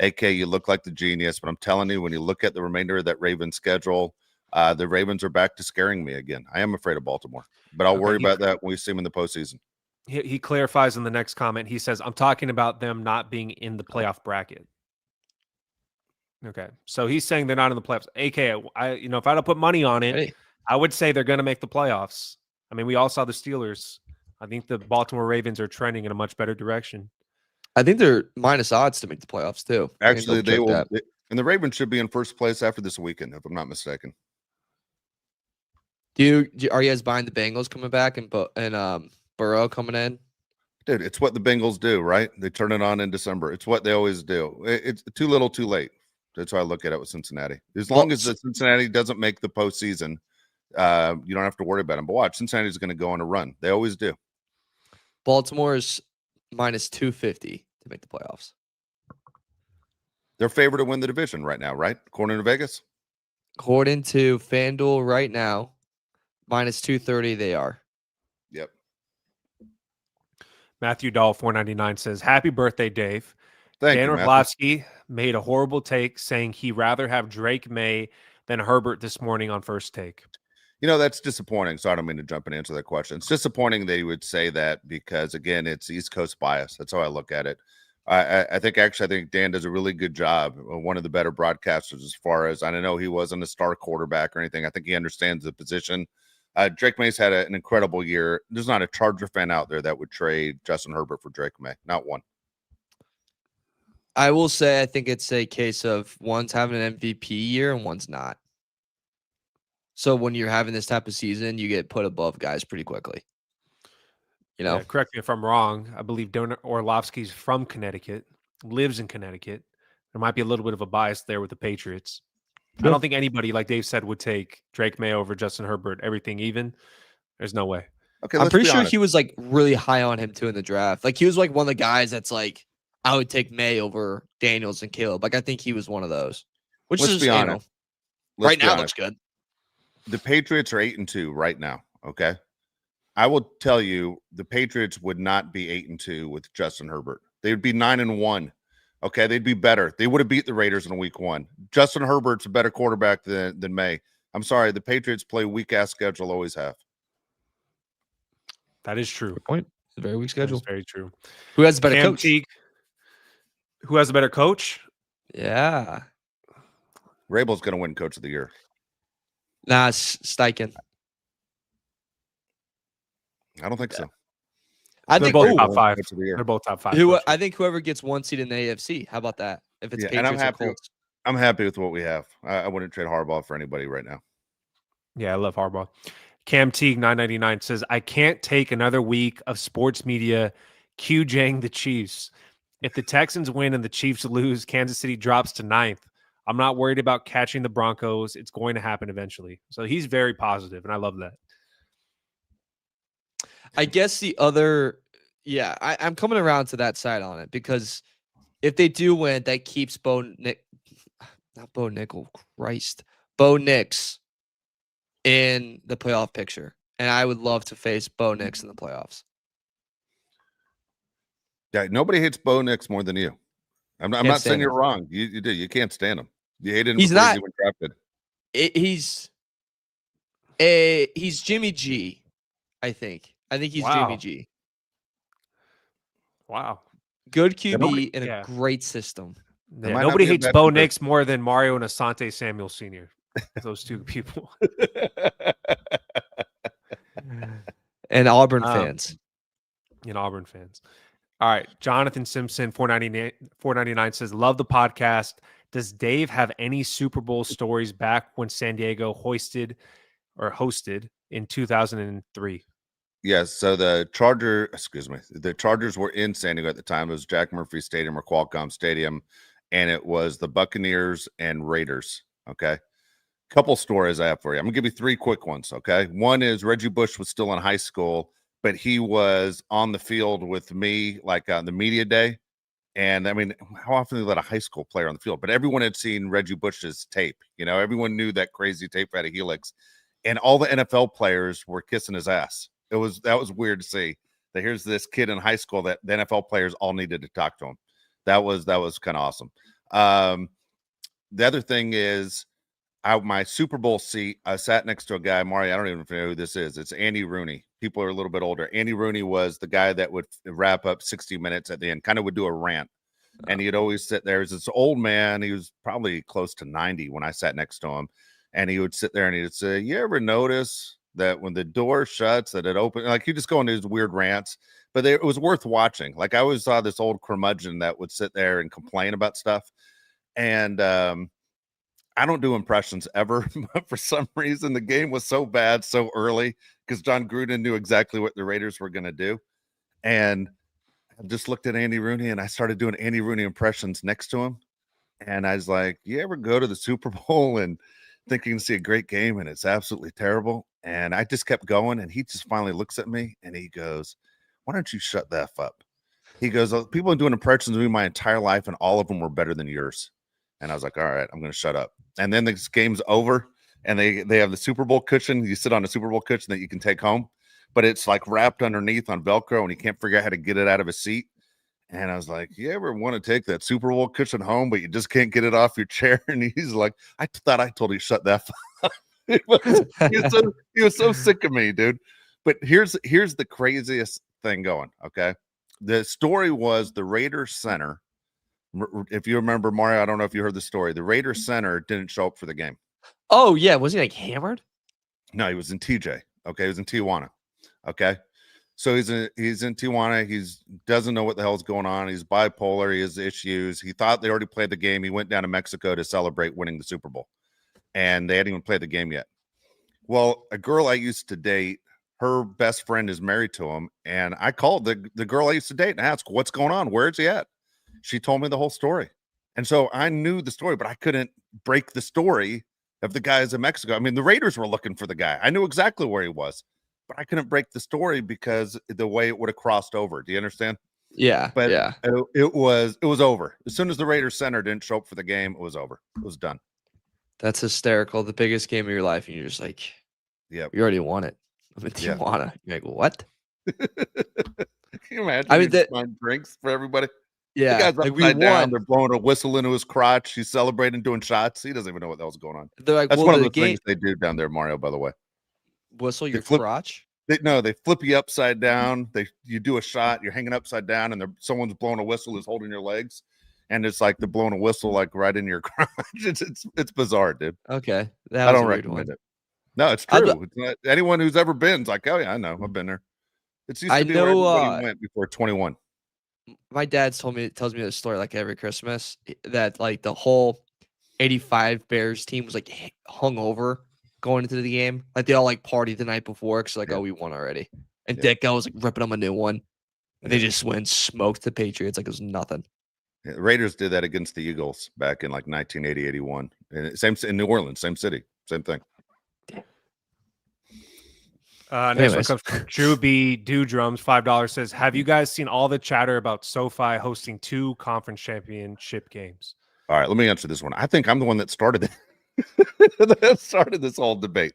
AK, you look like the genius. But I'm telling you, when you look at the remainder of that Ravens schedule, the Ravens are back to scaring me again. I am afraid of Baltimore, but I'll worry about that when we see them in the postseason. He clarifies in the next comment. He says, I'm talking about them not being in the playoff bracket. Okay. So he's saying they're not in the playoffs. AK, if I had to put money on it, I would say they're going to make the playoffs. I mean, we all saw the Steelers. I think the Baltimore Ravens are trending in a much better direction. I think they're minus odds to make the playoffs too. Actually, they will. And the Ravens should be in first place after this weekend, if I'm not mistaken. Are you guys buying the Bengals coming back and Burrow coming in? Dude, it's what the Bengals do, right? They turn it on in December. It's what they always do. It's too little, too late. That's how I look at it with Cincinnati. As long as the Cincinnati doesn't make the postseason, you don't have to worry about them. But watch, Cincinnati's going to go on a run. They always do. Baltimore's minus 250 to make the playoffs. They're favored to win the division right now, right? According to Vegas? According to FanDuel right now, minus 230 they are. Yep. Matthew Dahl, $4.99 says, happy birthday, Dave. Thank Dan you, Orlovsky made a horrible take saying he'd rather have Drake Maye than Herbert this morning on First Take. That's disappointing. So I don't mean to jump and answer that question. It's disappointing that he would say that because, again, it's East Coast bias. That's how I look at it. I think Dan does a really good job. One of the better broadcasters as far as I know he wasn't a star quarterback or anything. I think he understands the position. Drake May's had an incredible year. There's not a Charger fan out there that would trade Justin Herbert for Drake May. Not one. I will say I think it's a case of one's having an MVP year and one's not. So when you're having this type of season, you get put above guys pretty quickly. You know? Yeah, correct me if I'm wrong. I believe Donor Orlovsky's from Connecticut, lives in Connecticut. There might be a little bit of a bias there with the Patriots. I don't think anybody, like Dave said, would take Drake May over Justin Herbert. Everything even. There's no way. Okay, I'm pretty sure honest. he was like really high on him too in the draft. Like he was like one of the guys that's like, I would take May over Daniels and Caleb. Like I think he was one of those. Which Let's is be honest. Right now looks good. The Patriots are 8-2 right now. Okay. I will tell you, the Patriots would not be 8-2 with Justin Herbert. They would be 9-1. Okay, they'd be better. They would have beat the Raiders in week 1. Justin Herbert's a better quarterback than May. I'm sorry, the Patriots play weak-ass schedule, always have. That is true. Good point. It's a very weak schedule. That's very true. Who has a better Cam coach? Teague, who has a better coach? Yeah. Rabel's going to win Coach of the Year. Nah, it's Steichen. I don't think so. I They're think both ooh, top 5. Coach of the Year. They're both top 5. I think whoever gets 1 seed in the AFC. How about that? If it's Yeah, and I'm Patriots or happy. Colts. I'm happy with what we have. I wouldn't trade Harbaugh for anybody right now. Yeah, I love Harbaugh. Cam Teague 999 says, I can't take another week of sports media QJing the Chiefs. If the Texans win and the Chiefs lose, Kansas City drops to 9th. I'm not worried about catching the Broncos. It's going to happen eventually. So he's very positive, and I love that. I guess the other, I'm coming around to that side on it because if they do win, that keeps Bo Nix in the playoff picture. And I would love to face Bo Nix in the playoffs. Yeah, nobody hates Bo Nix more than you. I'm not saying you're wrong. You do. You can't stand him. You hated him He's before not, he was drafted. He's Jimmy G, I think. I think he's Jimmy G. Wow. Good QB in a great system. Yeah, nobody hates Bo Nix more than Mario and Asante Samuel Sr. Those two people. And Auburn fans. And Auburn fans. All right. Jonathan Simpson, 499 says, love the podcast. Does Dave have any Super Bowl stories back when San Diego hosted in 2003? Yes, so the Chargers were in San Diego at the time. It was Jack Murphy Stadium or Qualcomm Stadium, and it was the Buccaneers and Raiders. Okay, couple stories I have for you. I'm gonna give you 3 quick ones. Okay, one is Reggie Bush was still in high school, but he was on the field with me, like on the media day. And I mean, how often do you let a high school player on the field? But everyone had seen Reggie Bush's tape. You know, everyone knew that crazy tape out of Helix, and all the NFL players were kissing his ass. That was weird to see that here's this kid in high school that the NFL players all needed to talk to him. That was kind of awesome. The other thing is my Super Bowl seat, I sat next to a guy, Mario, I don't even know who this is. It's Andy Rooney. People are a little bit older. Andy Rooney was the guy that would wrap up 60 minutes at the end, kind of would do a rant. And he'd always sit there. He was this old man. He was probably close to 90 when I sat next to him. And he would sit there and he'd say, you ever notice that when the door shuts, that it opens? Like, he just go into his weird rants, but it was worth watching. Like, I always saw this old curmudgeon that would sit there and complain about stuff. And I don't do impressions ever, but for some reason the game was so bad so early because John Gruden knew exactly what the Raiders were going to do. And I just looked at Andy Rooney and I started doing Andy Rooney impressions next to him. And I was like, you ever go to the Super Bowl and think you can see a great game and it's absolutely terrible? And I just kept going, and he just finally looks at me and he goes, why don't you shut the F up? He goes, oh, people have been doing impressions of me my entire life, and all of them were better than yours. And I was like, all right, I'm going to shut up. And then this game's over, and they have the Super Bowl cushion. You sit on a Super Bowl cushion that you can take home, but it's like wrapped underneath on Velcro, and you can't figure out how to get it out of a seat. And I was like, you ever want to take that Super Bowl cushion home, but you just can't get it off your chair? And he's like, I thought I told you shut that up. He was so sick of me, dude. But here's the craziest thing going. Okay, the story was the Raiders center. If you remember, Mario, I don't know if you heard the story. The Raiders center didn't show up for the game. Oh yeah, was he like hammered? No, he was in TJ. Okay, he was in Tijuana. Okay, so he's in Tijuana. Doesn't know what the hell's going on. He's bipolar. He has issues. He thought they already played the game. He went down to Mexico to celebrate winning the Super Bowl, and they hadn't even played the game yet. Well, a girl I used to date, her best friend is married to him, and I called the girl I used to date and asked, "What's going on? Where is he at?" She told me the whole story, and so I knew the story, but I couldn't break the story of the guys in Mexico. I mean, the Raiders were looking for the guy. I knew exactly where he was, but I couldn't break the story because the way it would have crossed over. Do you understand? Yeah. But yeah. it was over. As soon as the Raiders center didn't show up for the game, it was over. It was done. That's hysterical. The biggest game of your life, and you're just like, yeah, you already won it. I'm in Tijuana. You're like, what? Can you imagine? I mean, buying drinks for everybody. Yeah, the guy's like upside down. They're blowing a whistle into his crotch. He's celebrating, doing shots. He doesn't even know what the hell's going on. They're like, that's well, one of the the things they do down there, Mario. By the way, whistle your crotch. They flip you upside down. You do a shot. You're hanging upside down, and someone's blowing a whistle, who's holding your legs, and it's like they're blowing a whistle like right in your crotch. It's bizarre, dude. Okay, I don't recommend it. No, it's true. It's not, anyone who's ever been is like, oh yeah, I know, I've been there. It's used to be where everybody went before 21. My dad tells me this story like every Christmas that like the whole 85 Bears team was like hungover going into the game. Like they all like partied the night before because like, oh, we won already. And Dick guy was like ripping them a new one. And they just went and smoked the Patriots like it was nothing. Yeah, the Raiders did that against the Eagles back in like 1980, 81. And same in New Orleans, same city, same thing. Next one comes from Drew B. Drums, $5 says, have you guys seen all the chatter about SoFi hosting 2 conference championship games? All right, let me answer this one. I think I'm the one that started it. that started this whole debate.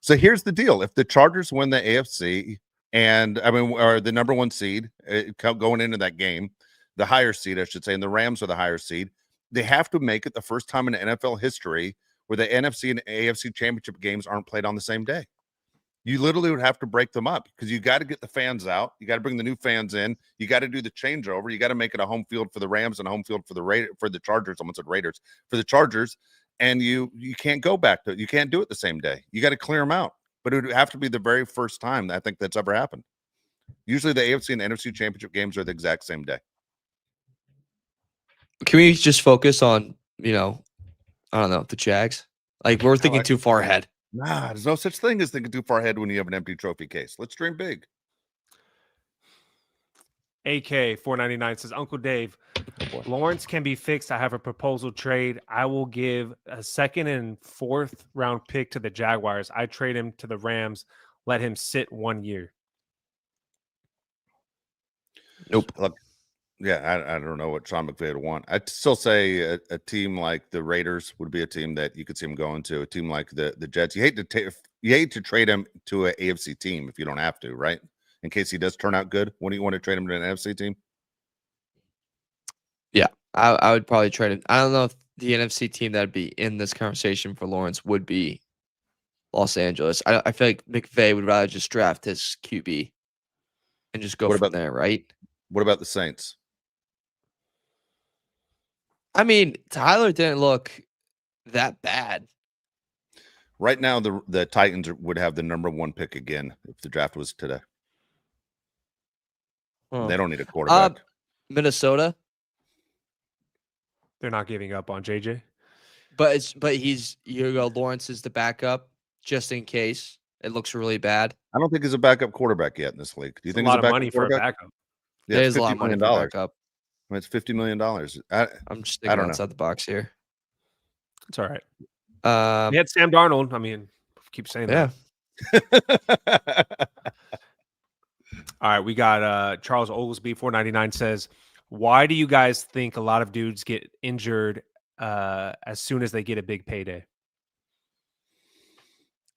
So here's the deal. If the Chargers win the AFC or the number 1 seed going into that game, the higher seed, I should say, and the Rams are the higher seed, they have to make it the first time in NFL history where the NFC and AFC championship games aren't played on the same day. You literally would have to break them up because you got to get the fans out. You got to bring the new fans in. You got to do the changeover. You got to make it a home field for the Rams and a home field for the Chargers. Someone said Raiders for the Chargers, and you can't go back to it. You can't do it the same day. You got to clear them out. But it would have to be the very first time I think that's ever happened. Usually, the AFC and NFC championship games are the exact same day. Can we just focus on I don't know, the Jags? Like we're thinking too far ahead. Nah, there's no such thing as thinking too far ahead when you have an empty trophy case. Let's dream big. AK 499 says, Uncle Dave, Lawrence can be fixed. I have a proposal trade. I will give a 2nd and 4th round pick to the Jaguars. I trade him to the Rams. Let him sit 1 year. Nope. Look, yeah, I don't know what Sean McVay would want. I'd still say a team like the Raiders would be a team that you could see him going to. A team like the Jets. You hate to trade him to an AFC team if you don't have to, right? In case he does turn out good. When do you want to trade him to an NFC team? Yeah, I would probably trade him. I don't know if the NFC team that'd be in this conversation for Lawrence would be Los Angeles. I feel like McVay would rather just draft his QB and just go from there, right? What about the Saints? I mean, Tyler didn't look that bad. Right now, the Titans would have the number 1 pick again if the draft was today. They don't need a quarterback. Minnesota. They're not giving up on JJ. But Lawrence is the backup just in case it looks really bad. I don't think he's a backup quarterback yet in this league. Do you think a lot he's a of money for a backup? Yeah, there's a lot of money for a backup. I mean, it's $50 million. I'm just thinking outside the box here. It's all right. He had Sam Darnold. I mean, keep saying that. All right, we got Charles Oglesby 499 says, why do you guys think a lot of dudes get injured as soon as they get a big payday?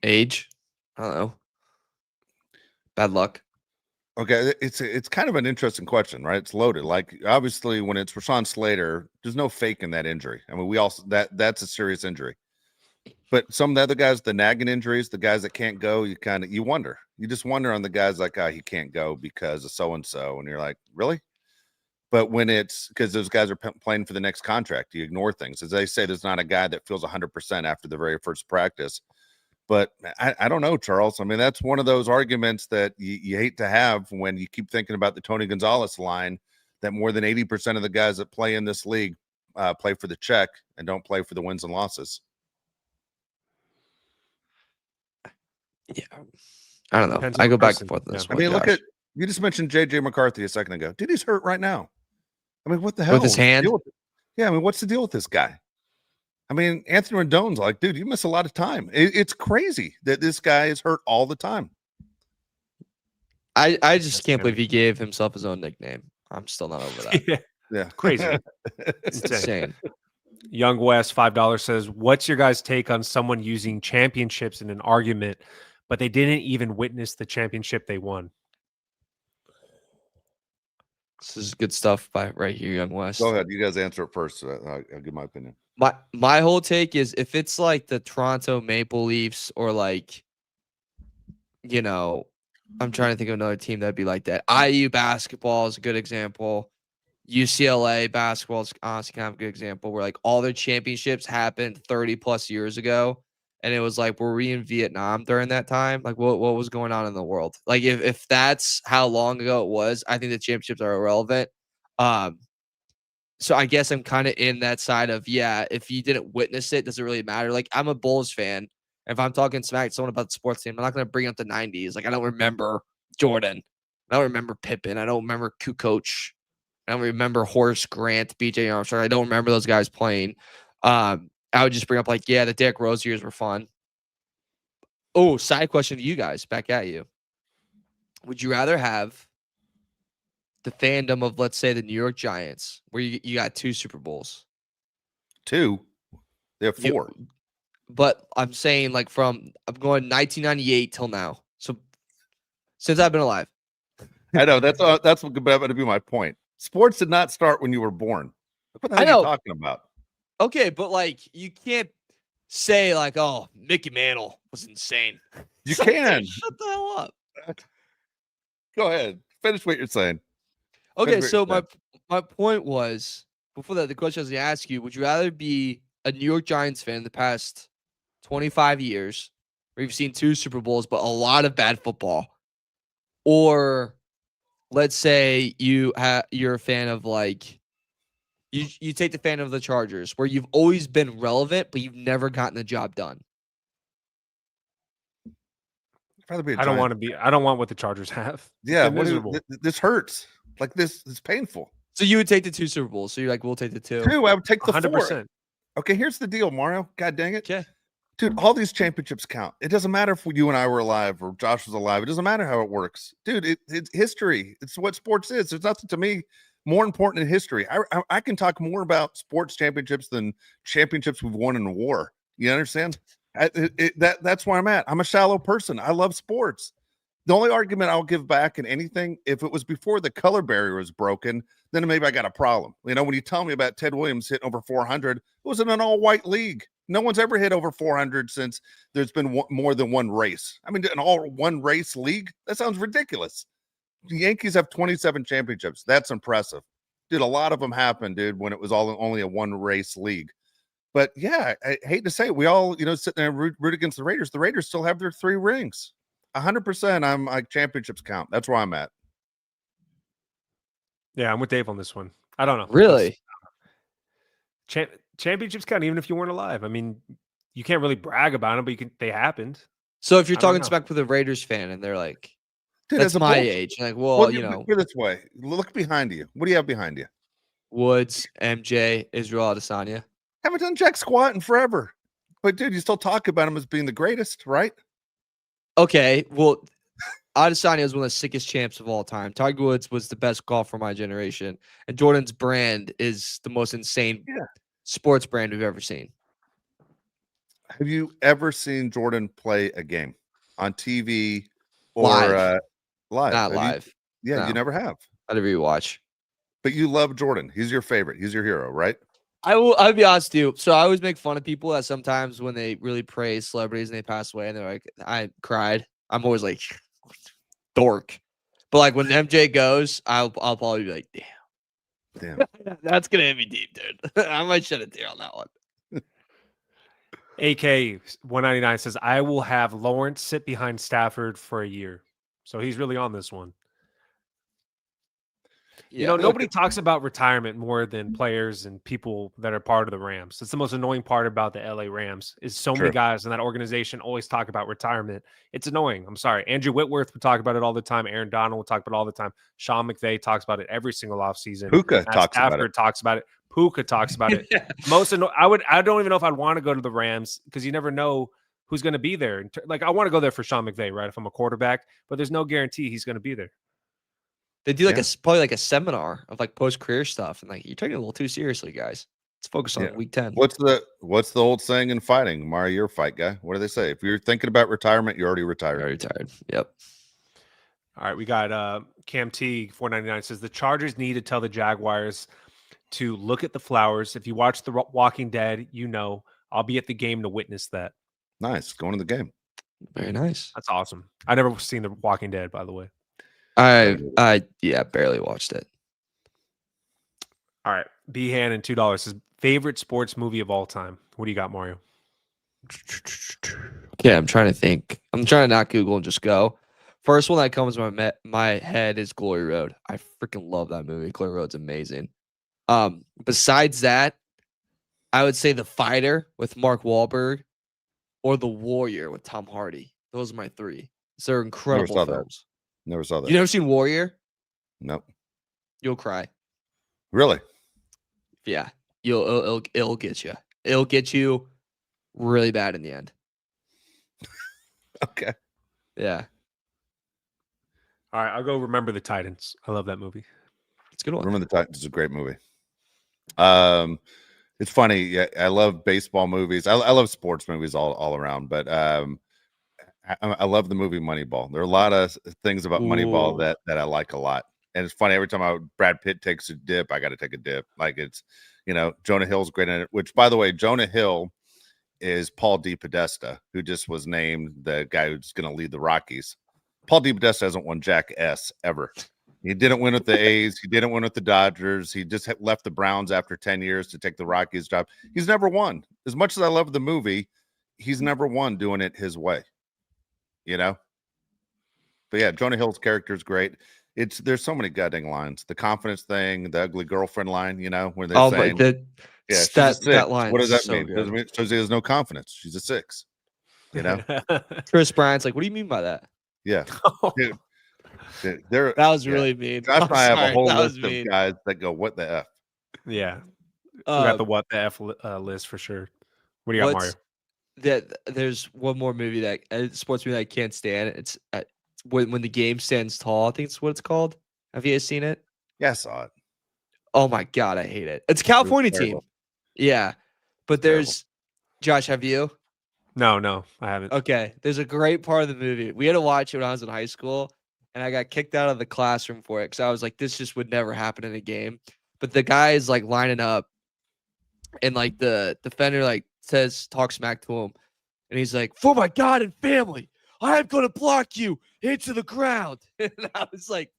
Age? I don't know. Bad luck. Okay, it's kind of an interesting question, right? It's loaded. Like obviously, when it's Rashawn Slater, there's no faking that injury. I mean, we also that's a serious injury. But some of the other guys, the nagging injuries, the guys that can't go, you wonder. You just wonder on the guys like, he can't go because of so and so, and you're like, really? But when it's because those guys are playing for the next contract, you ignore things. As they say, there's not a guy that feels 100% after the very first practice. But I don't know, Charles. I mean, that's one of those arguments that you hate to have when you keep thinking about the Tony Gonzalez line, that more than 80% of the guys that play in this league play for the check and don't play for the wins and losses. Yeah. I don't know. Depends on I the go back person. and forth on this I one. mean, look at, you just mentioned JJ McCarthy a second ago. Dude, he's hurt right now. I mean, what the hell? With his hand? Yeah, I mean, what's the deal with this guy? I mean, Anthony Rendon's like, dude, you miss a lot of time. It's crazy that this guy is hurt all the time. I just can't believe he gave himself his own nickname. I'm still not over that. Yeah. Crazy. It's insane. Young West, $5 says, what's your guys' take on someone using championships in an argument, but they didn't even witness the championship they won? This is good stuff by right here, Young West. Go ahead. You guys answer it first. I'll give my opinion. My whole take is, if it's like the Toronto Maple Leafs or like, you know, I'm trying to think of another team that'd be like that. IU basketball is a good example. UCLA basketball is honestly kind of a good example, where like all their championships happened 30 plus years ago. And it was like, were we in Vietnam during that time? Like, what was going on in the world? Like, if that's how long ago it was, I think the championships are irrelevant. So I guess I'm kind of in that side of, yeah, if you didn't witness it, does it really matter? Like, I'm a Bulls fan. If I'm talking smack to someone about the sports team, I'm not going to bring up the 90s. Like, I don't remember Jordan. I don't remember Pippen. I don't remember Kukoc. I don't remember Horace Grant, BJ Armstrong. I don't remember those guys playing. I would just bring up, like, yeah, the Derrick Rose years were fun. Oh, side question to you guys, back at you. Would you rather have the fandom of, let's say, the New York Giants, where you got 2 Super Bowls? 2? They have 4. But I'm saying, like, I'm going 1998 till now. So since I've been alive. I know that's going to be my point. Sports did not start when you were born. What the hell are you talking about? Okay, but like, you can't say like, oh, Mickey Mantle was insane. You can. Shut the hell up. Go ahead. Finish what you're saying. Okay, so my point was, before that, the question I was going to ask you, would you rather be a New York Giants fan in the past 25 years, where you've seen 2 Super Bowls, but a lot of bad football, or let's say you're a fan of, like, you take the fan of the Chargers, where you've always been relevant, but you've never gotten the job done? I don't want what the Chargers have. Yeah, this hurts. Like, this is painful. So you would take the 2 Super Bowls. So you're like, we'll take the 2. 2, I would take the 100%. 4. Okay, here's the deal, Mario. God dang it. Okay. Dude, all these championships count. It doesn't matter if you and I were alive or Josh was alive. It doesn't matter how it works. Dude, it's history. It's what sports is. There's nothing to me more important in history. I can talk more about sports championships than championships we've won in a war. You understand? That's where I'm at. I'm a shallow person. I love sports. The only argument I'll give back in anything, if it was before the color barrier was broken, then maybe I got a problem. You know, when you tell me about Ted Williams hitting over 400, it was in an all-white league. No one's ever hit over 400 since there's been more than one race. I mean, an all-one race league? That sounds ridiculous. The Yankees have 27 championships. That's impressive. Dude, a lot of them happened, dude, when it was only a one-race league. But, yeah, I hate to say it. We all, sit there and root against the Raiders. The Raiders still have their 3 rings. 100%, I'm like, championships count. That's where I'm at. Yeah, I'm with Dave on this one. I don't know. Really? Championships count even if you weren't alive. I mean, you can't really brag about them, but they happened. So if you're talking smack with a Raiders fan and they're like, dude, that's my age. Like, well, Put it this way. Look behind you. What do you have behind you? Woods, MJ, Israel Adesanya. Haven't done jack squat in forever. But, dude, you still talk about him as being the greatest, right? Okay, well, Adesanya is one of the sickest champs of all time. Tiger Woods was the best golfer of my generation. And Jordan's brand is the most insane sports brand we've ever seen. Have you ever seen Jordan play a game on TV or live? Live? Not live. No. You never have. I never rewatch. But you love Jordan. He's your favorite. He's your hero, right? I'll be honest with you. So I always make fun of people that sometimes when they really praise celebrities and they pass away and they're like, I cried. I'm always like, dork. But like when MJ goes, I'll probably be like, damn. That's gonna hit me deep, dude. I might shed a tear on that one. AK 199 says, I will have Lawrence sit behind Stafford for a year. So he's really on this one. Yeah. You know, nobody talks about retirement more than players and people that are part of the Rams. It's the most annoying part about the LA Rams is so many guys in that organization always talk about retirement. It's annoying. I'm sorry. Andrew Whitworth would talk about it all the time. Aaron Donald would talk about it all the time. Sean McVay talks about it every single offseason. Puka Matt talks Stafford about it. talks about it. Puka talks about it. I don't even know if I'd want to go to the Rams because you never know who's going to be there. Like I want to go there for Sean McVay, right? If I'm a quarterback, but there's no guarantee he's going to be there. They do probably like a seminar of like post-career stuff, and like you're taking it a little too seriously, guys. Let's focus on week 10. What's the old saying in fighting? Mario, you're a fight guy. What do they say? If you're thinking about retirement, you're already retired. Already retired. Yep. All right, we got Cam T 499 says the Chargers need to tell the Jaguars to look at the flowers. If you watch The Walking Dead, you know I'll be at the game to witness that. Nice, going to the game. Very nice. That's awesome. I never seen The Walking Dead, by the way. I barely watched it. All right, B-Han and $2 says favorite sports movie of all time. What do you got, Mario? Okay, I'm trying to think. I'm trying to not Google and just go. First one that comes to my head is Glory Road. I freaking love that movie. Glory Road's amazing. Besides that, I would say The Fighter with Mark Wahlberg or The Warrior with Tom Hardy. Those are my three. They're incredible films. Never saw that. You never seen Warrior? Nope. You'll cry. Really? Yeah. It'll get you. It'll get you really bad in the end. Okay. Yeah. All right, I'll go Remember the Titans. I love that movie. It's a good one. Remember the Titans is a great movie. It's funny. Yeah, I love baseball movies. I love sports movies all around, but I love the movie Moneyball. There are a lot of things about Moneyball that I like a lot. And it's funny, every time Brad Pitt takes a dip, I got to take a dip. Like it's, Jonah Hill's great in it, which, by the way, Jonah Hill is Paul DePodesta, who just was named the guy who's going to lead the Rockies. Paul DePodesta hasn't won Jack S ever. He didn't win with the A's. He didn't win with the Dodgers. He just left the Browns after 10 years to take the Rockies job. He's never won. As much as I love the movie, he's never won doing it his way. But yeah, Jonah Hill's character is great. There's so many gutting lines. The confidence thing, the ugly girlfriend line, where they're saying, that line. What does that so mean? Doesn't mean shows he has no confidence. She's a 6. Chris Bryant's like, what do you mean by that? Yeah. Dude, that was really mean. Josh and I have a whole list of guys that go, what the F? Yeah. We got the what the F list for sure. What do you got, Mario? There's one more movie sports movie that I can't stand. It's when the game stands tall. I think it's what it's called. Have you guys seen it? Yeah, I saw it. Oh my God, I hate it. It's a California team. Yeah. But there's Josh, have you? No, I haven't. Okay. There's a great part of the movie. We had to watch it when I was in high school, and I got kicked out of the classroom for it because I was like, this just would never happen in a game. But the guy is like lining up, and like the defender like talks smack to him, and he's like, for my God and family, I am going to block you into the ground. And I was like,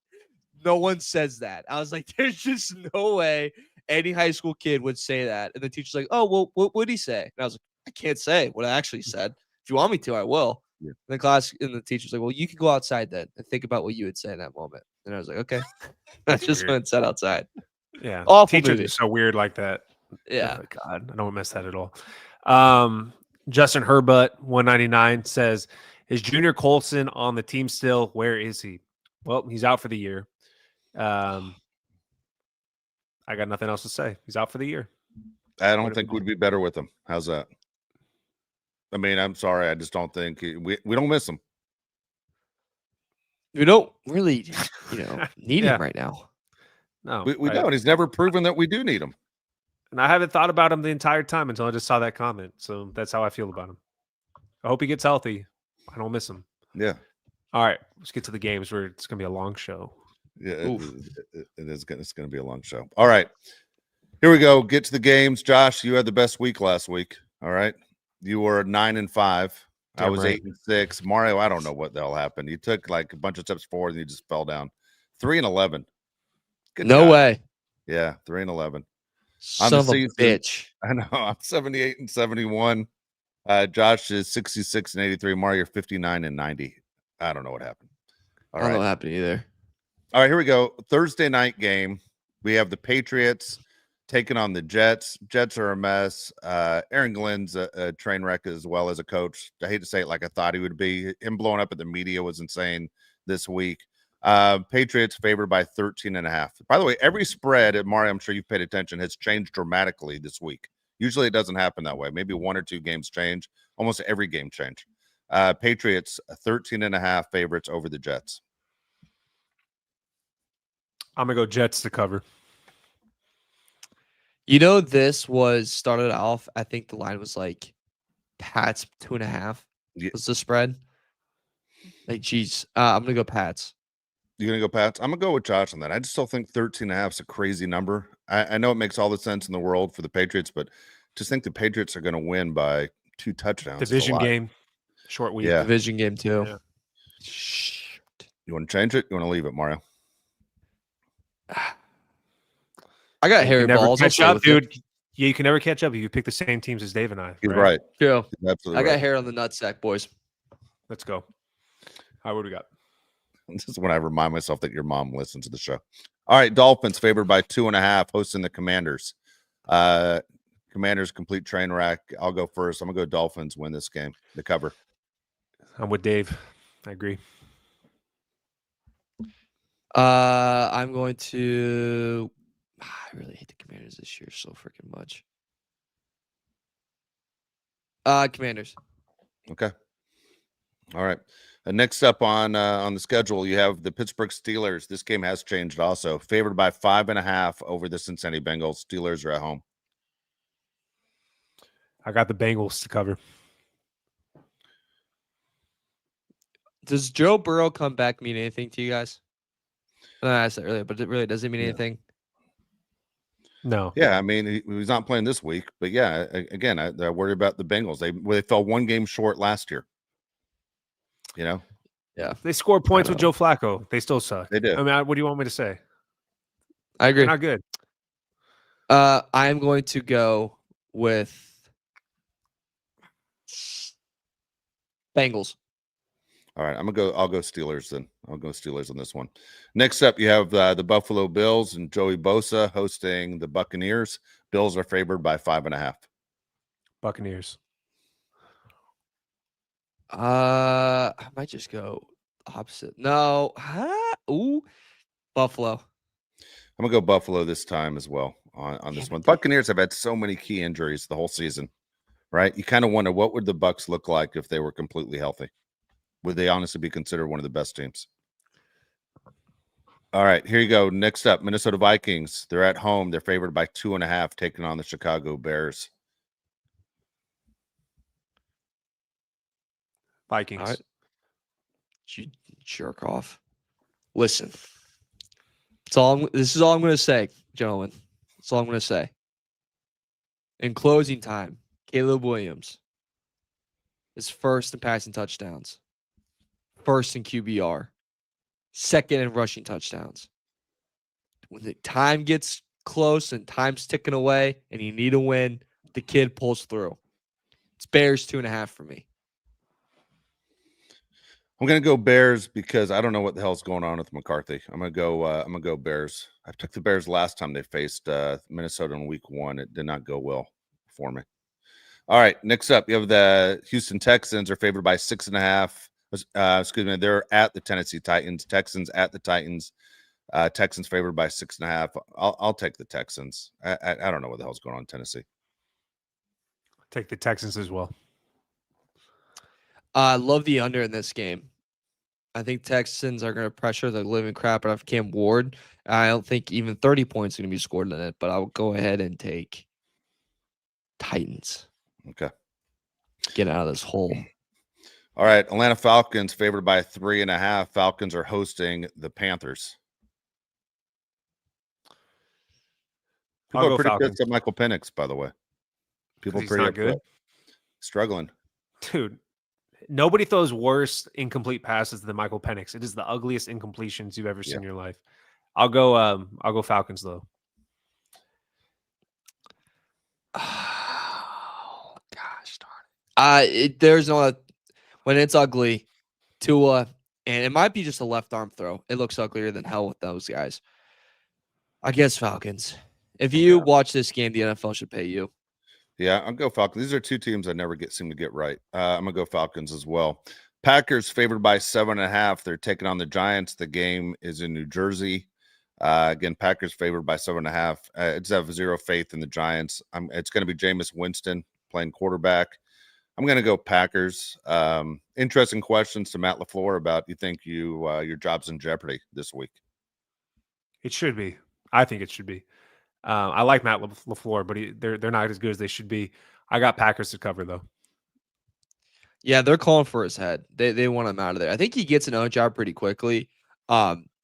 no one says that. I was like, there's just no way any high school kid would say that. And the teacher's like, oh, well, what would he say? And I was like, I can't say what I actually said. If you want me to, I will. Yeah. And the teacher's like, well, you can go outside then and think about what you would say in that moment. And I was like, okay. I just went and sat outside. Yeah. Awful Teachers movie. are so weird like that. Yeah. Oh, God, I don't miss that at all. Justin Herbert 199 says, is Junior Colson on the team still? Where is he? Well, he's out for the year. I got nothing else to say. He's out for the year. I don't think we'd be better with him. How's that? I mean, I'm sorry. I just don't think we don't miss him. We don't really, need him right now. No, we don't. He's never proven that we do need him. And I haven't thought about him the entire time until I just saw that comment. So that's how I feel about him. I hope he gets healthy. I don't miss him. Yeah. All right, let's get to the games where it's going to be a long show. Yeah, it is. It's going to be a long show. All right, here we go. Get to the games. Josh, you had the best week last week. All right, you were 9-5. I was 8-6. Mario, I don't know what the hell happened. You took like a bunch of steps forward and you just fell down. 3-11. No way. Yeah, 3-11. Son of a bitch. I know. I'm 78-71. Josh is 66 and 83. Mario, you're 59 and 90. I don't know what happened. I don't know what happened either. All right, here we go. Thursday night game. We have the Patriots taking on the Jets. Jets are a mess. Aaron Glenn's a train wreck as well as a coach. I hate to say it like I thought he would be. Him blowing up at the media was insane this week. Patriots favored by 13.5. By the way, every spread at Mario, I'm sure you've paid attention, has changed dramatically this week. Usually it doesn't happen that way. Maybe 1 or 2 games change. Almost every game change. Patriots 13.5 favorites over the Jets. I'm gonna go Jets to cover. You know, this was started off. I think the line was like Pats 2.5 was the spread. Like, geez, I'm gonna go Pats. You're gonna go Pats? I'm gonna go with Josh on that. I just still think 13.5 is a crazy number. I know it makes all the sense in the world for the Patriots, but just think the Patriots are gonna win by 2 touchdowns. Division game, short week. Yeah. Division game too. Yeah. You want to change it? You want to leave it, Mario? I got hairy never balls. catch up, dude. Yeah, you can never catch up if you pick the same teams as Dave and I. You're right. True. He's absolutely I got right. hair on the nutsack, boys. Let's go. All right, what do we got? This is when I remind myself that your mom listens to the show. All right, Dolphins favored by 2.5, hosting the Commanders. Commanders complete train wreck. I'll go first. I'm gonna go Dolphins win this game. The cover. I'm with Dave. I agree. I'm going to. I really hate the Commanders this year so freaking much. Commanders. Okay. All right. Next up on the schedule, you have the Pittsburgh Steelers. This game has changed also. Favored by 5.5 over the Cincinnati Bengals. Steelers are at home. I got the Bengals to cover. Does Joe Burrow come back mean anything to you guys? I asked that earlier, but it really doesn't mean anything. No. Yeah, I mean he's not playing this week, but yeah, again, I worry about the Bengals. They fell 1 game short last year. You know. Yeah, They scored points with Joe Flacco. They still suck. They do. I mean, what do you want me to say? I agree. They're not good. I'm going to go with Bengals. All right, I'll go Steelers then. I'll go Steelers on this one. Next up, you have the Buffalo Bills and Joey Bosa hosting the Buccaneers. Bills are favored by 5.5. Buccaneers. I might just go opposite. No. Ooh, Buffalo. I'm gonna go Buffalo this time as well on this one. Buccaneers have had so many key injuries the whole season, right? You kind of wonder what would the Bucs look like if they were completely healthy. Would they honestly be considered one of the best teams? All right, here you go. Next up, Minnesota Vikings. They're at home. They're favored by 2.5, taking on the Chicago Bears. Vikings. All right. You jerk off. Listen. This is all I'm going to say, gentlemen. That's all I'm going to say. In closing time, Caleb Williams is first in passing touchdowns, first in QBR, second in rushing touchdowns. When the time gets close and time's ticking away and you need a win, the kid pulls through. It's Bears 2.5 for me. I'm gonna go Bears because I don't know what the hell's going on with McCarthy. I'm gonna go Bears. I took the Bears last time they faced Minnesota in week 1. It did not go well for me. All right, next up, you have the Houston Texans are favored by 6.5. Excuse me, they're at the Tennessee Titans. Texans at the Titans. Texans favored by 6.5. I'll take the Texans. I don't know what the hell's going on in Tennessee. Take the Texans as well. I love the under in this game. I think Texans are going to pressure the living crap out of Cam Ward. I don't think even 30 points are going to be scored in it, but I'll go ahead and take Titans. Okay. Get out of this hole. All right, Atlanta Falcons favored by 3.5. Falcons are hosting the Panthers. People I'll are go pretty Falcons. pissed at Michael Penix, by the way. People He's pretty not upset. good. Struggling. Dude, nobody throws worse incomplete passes than Michael Penix. It is the ugliest incompletions you've ever seen in your life. I'll go Falcons though. Oh, gosh darn There's no when it's ugly, Tua, and it might be just a left arm throw. It looks uglier than hell with those guys. I guess Falcons. If you watch this game, the NFL should pay you. Yeah, I'll go Falcons. These are two teams I never seem to get right. I'm gonna go Falcons as well. Packers favored by 7.5. They're taking on the Giants. The game is in New Jersey. Again, Packers favored by 7.5. I just have zero faith in the Giants. It's going to be Jameis Winston playing quarterback. I'm going to go Packers. Interesting questions to Matt LaFleur about you think your job's in jeopardy this week. It should be. I think it should be. I like Matt LaFleur, but they're not as good as they should be. I got Packers to cover, though. Yeah, they're calling for his head. They want him out of there. I think he gets an own job pretty quickly.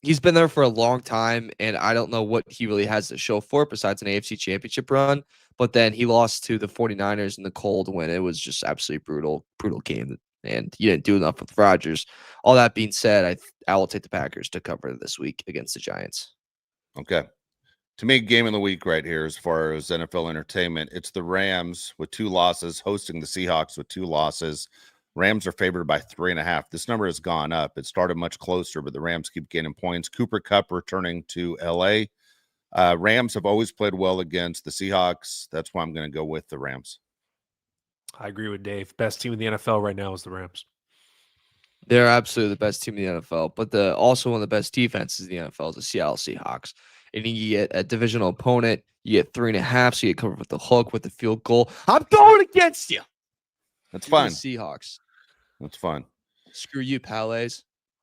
He's been there for a long time, and I don't know what he really has to show for it besides an AFC championship run. But then he lost to the 49ers in the cold when it was just absolutely brutal game. And you didn't do enough with Rodgers. All that being said, I will take the Packers to cover this week against the Giants. Okay. To me, game of the week right here as far as NFL entertainment, it's the Rams with 2 losses hosting the Seahawks with 2 losses. Rams are favored by 3.5. This number has gone up. It started much closer, but the Rams keep gaining points. Cooper Kupp returning to L.A. Rams have always played well against the Seahawks. That's why I'm going to go with the Rams. I agree with Dave. Best team in the NFL right now is the Rams. They're absolutely the best team in the NFL, but also one of the best defenses in the NFL is the Seattle Seahawks. And you get a divisional opponent, you get 3.5, so you get covered with the hook, with the field goal. I'm going against you. That's fine. Seahawks. That's fine. Screw you, Palais.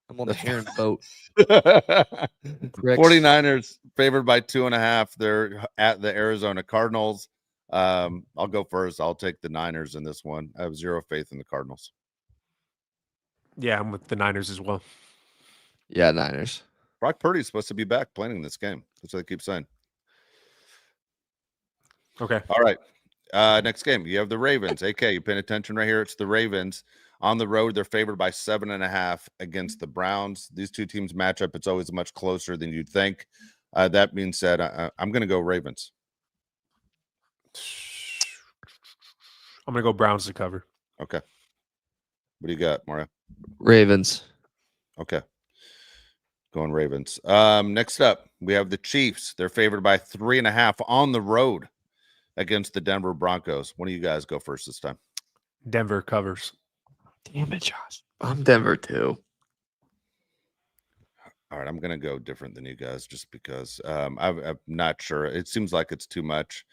I'm on the Heron boat. 49ers favored by 2.5. They're at the Arizona Cardinals. I'll go first. I'll take the Niners in this one. I have zero faith in the Cardinals. Yeah, I'm with the Niners as well. Yeah, Niners. Brock Purdy's supposed to be back playing in this game. That's what they keep saying. Okay. All right. Next game, you have the Ravens. AK, you paying attention right here? It's the Ravens on the road. They're favored by 7.5 against the Browns. These two teams match up. It's always much closer than you'd think. That being said, I'm going to go Ravens. I'm going to go Browns to cover. Okay. What do you got, Mario? Ravens. Okay. Going Ravens. Next up, we have the Chiefs. They're favored by 3.5 on the road against the Denver Broncos. One of you guys go first this time. Denver covers. Damn it, Josh. I'm Denver too. All right, I'm going to go different than you guys just because I'm not sure. It seems like it's too much.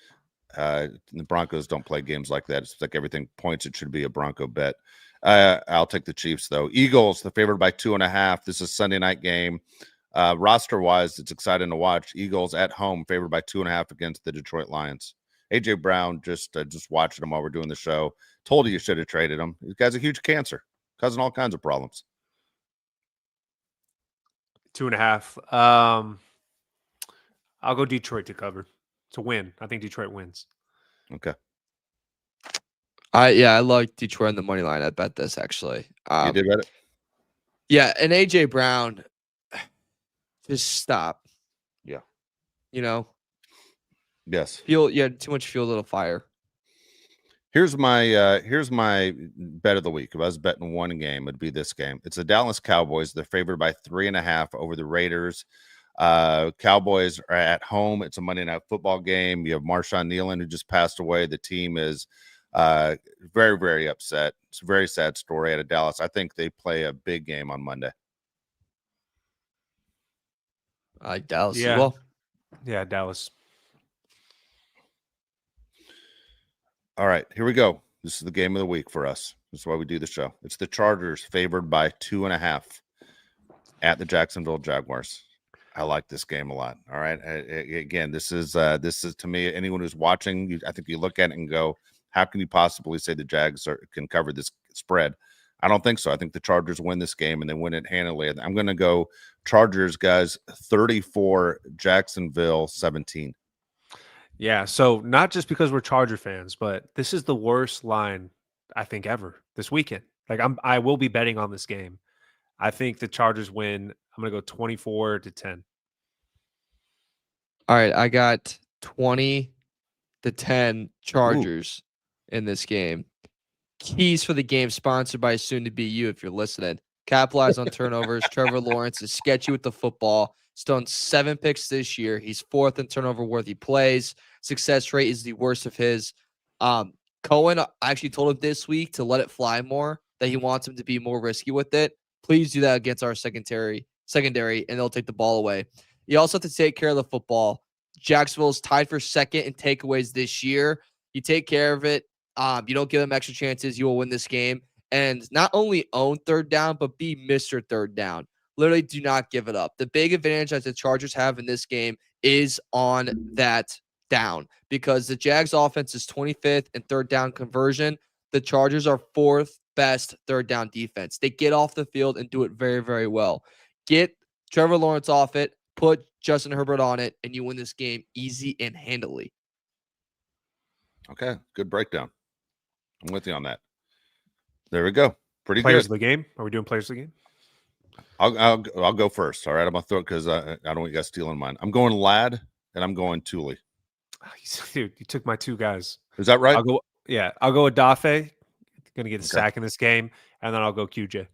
The Broncos don't play games like that. It's like everything points. It should be a Bronco bet. I'll take the Chiefs, though. Eagles, they're favored by 2.5. This is a Sunday night game. Roster-wise, it's exciting to watch. Eagles at home, favored by 2.5 against the Detroit Lions. A.J. Brown, just watching him while we're doing the show. Told you should have traded him. This guy's a huge cancer, causing all kinds of problems. 2.5. I'll go Detroit to cover. To win. I think Detroit wins. Okay. I like Detroit on the money line. I bet this actually. You did bet it? Yeah, and AJ Brown, just stop. Yeah. You know. Yes. You had too much fuel, little fire. Here's my bet of the week. If I was betting one game, it'd be this game. It's the Dallas Cowboys. They're favored by 3.5 over the Raiders. Cowboys are at home. It's a Monday Night Football game. You have Marshawn Nealon, who just passed away. The team is very, very upset. It's a very sad story out of Dallas. I think they play a big game on Monday. Dallas Yeah. as well. Yeah, Dallas. All right, here we go. This is the game of the week for us. This is why we do the show. It's the Chargers favored by 2.5 at the Jacksonville Jaguars. I like this game a lot. All right. Again, this is to me, anyone who's watching, I think you look at it and go, how can you possibly say the Jags can cover this spread? I don't think so. I think the Chargers win this game and they win it handily. I'm going to go Chargers, guys, 34, Jacksonville 17. Yeah, so not just because we're Charger fans, but this is the worst line I think ever this weekend. Like I will be betting on this game. I think the Chargers win. I'm going to go 24-10. All right, I got 20-10 Chargers in this game. keys for the game sponsored by soon to be you if you're listening. Capitalize on turnovers. Trevor Lawrence is sketchy with the football. He's thrown 7 picks this year. He's 4th in turnover-worthy plays. Success rate is the worst of his. Cohen actually told him this week to let it fly more, that he wants him to be more risky with it. Please do that against our secondary, and they'll take the ball away. You also have to take care of the football. Jacksonville's tied for 2nd in takeaways this year. You take care of it. You don't give them extra chances. You will win this game. And not only own 3rd down, but be Mr. 3rd down. Literally do not give it up. The big advantage that the Chargers have in this game is on that down, because the Jags offense is 25th in 3rd down conversion. The Chargers are 4th best 3rd down defense. They get off the field and do it very, very well. Get Trevor Lawrence off it, put Justin Herbert on it, and you win this game easy and handily. Okay, good breakdown. I'm with you on that. There we go. Pretty Players good. of the game. Are we doing players of the game? I'll go first. All right, I'm gonna throw it because I don't want you guys stealing mine. I'm going Ladd and I'm going Thule. Dude, you took my 2 guys. Is that right? I'll go with Dafe. Going to get a sack in this game, and then I'll go QJ.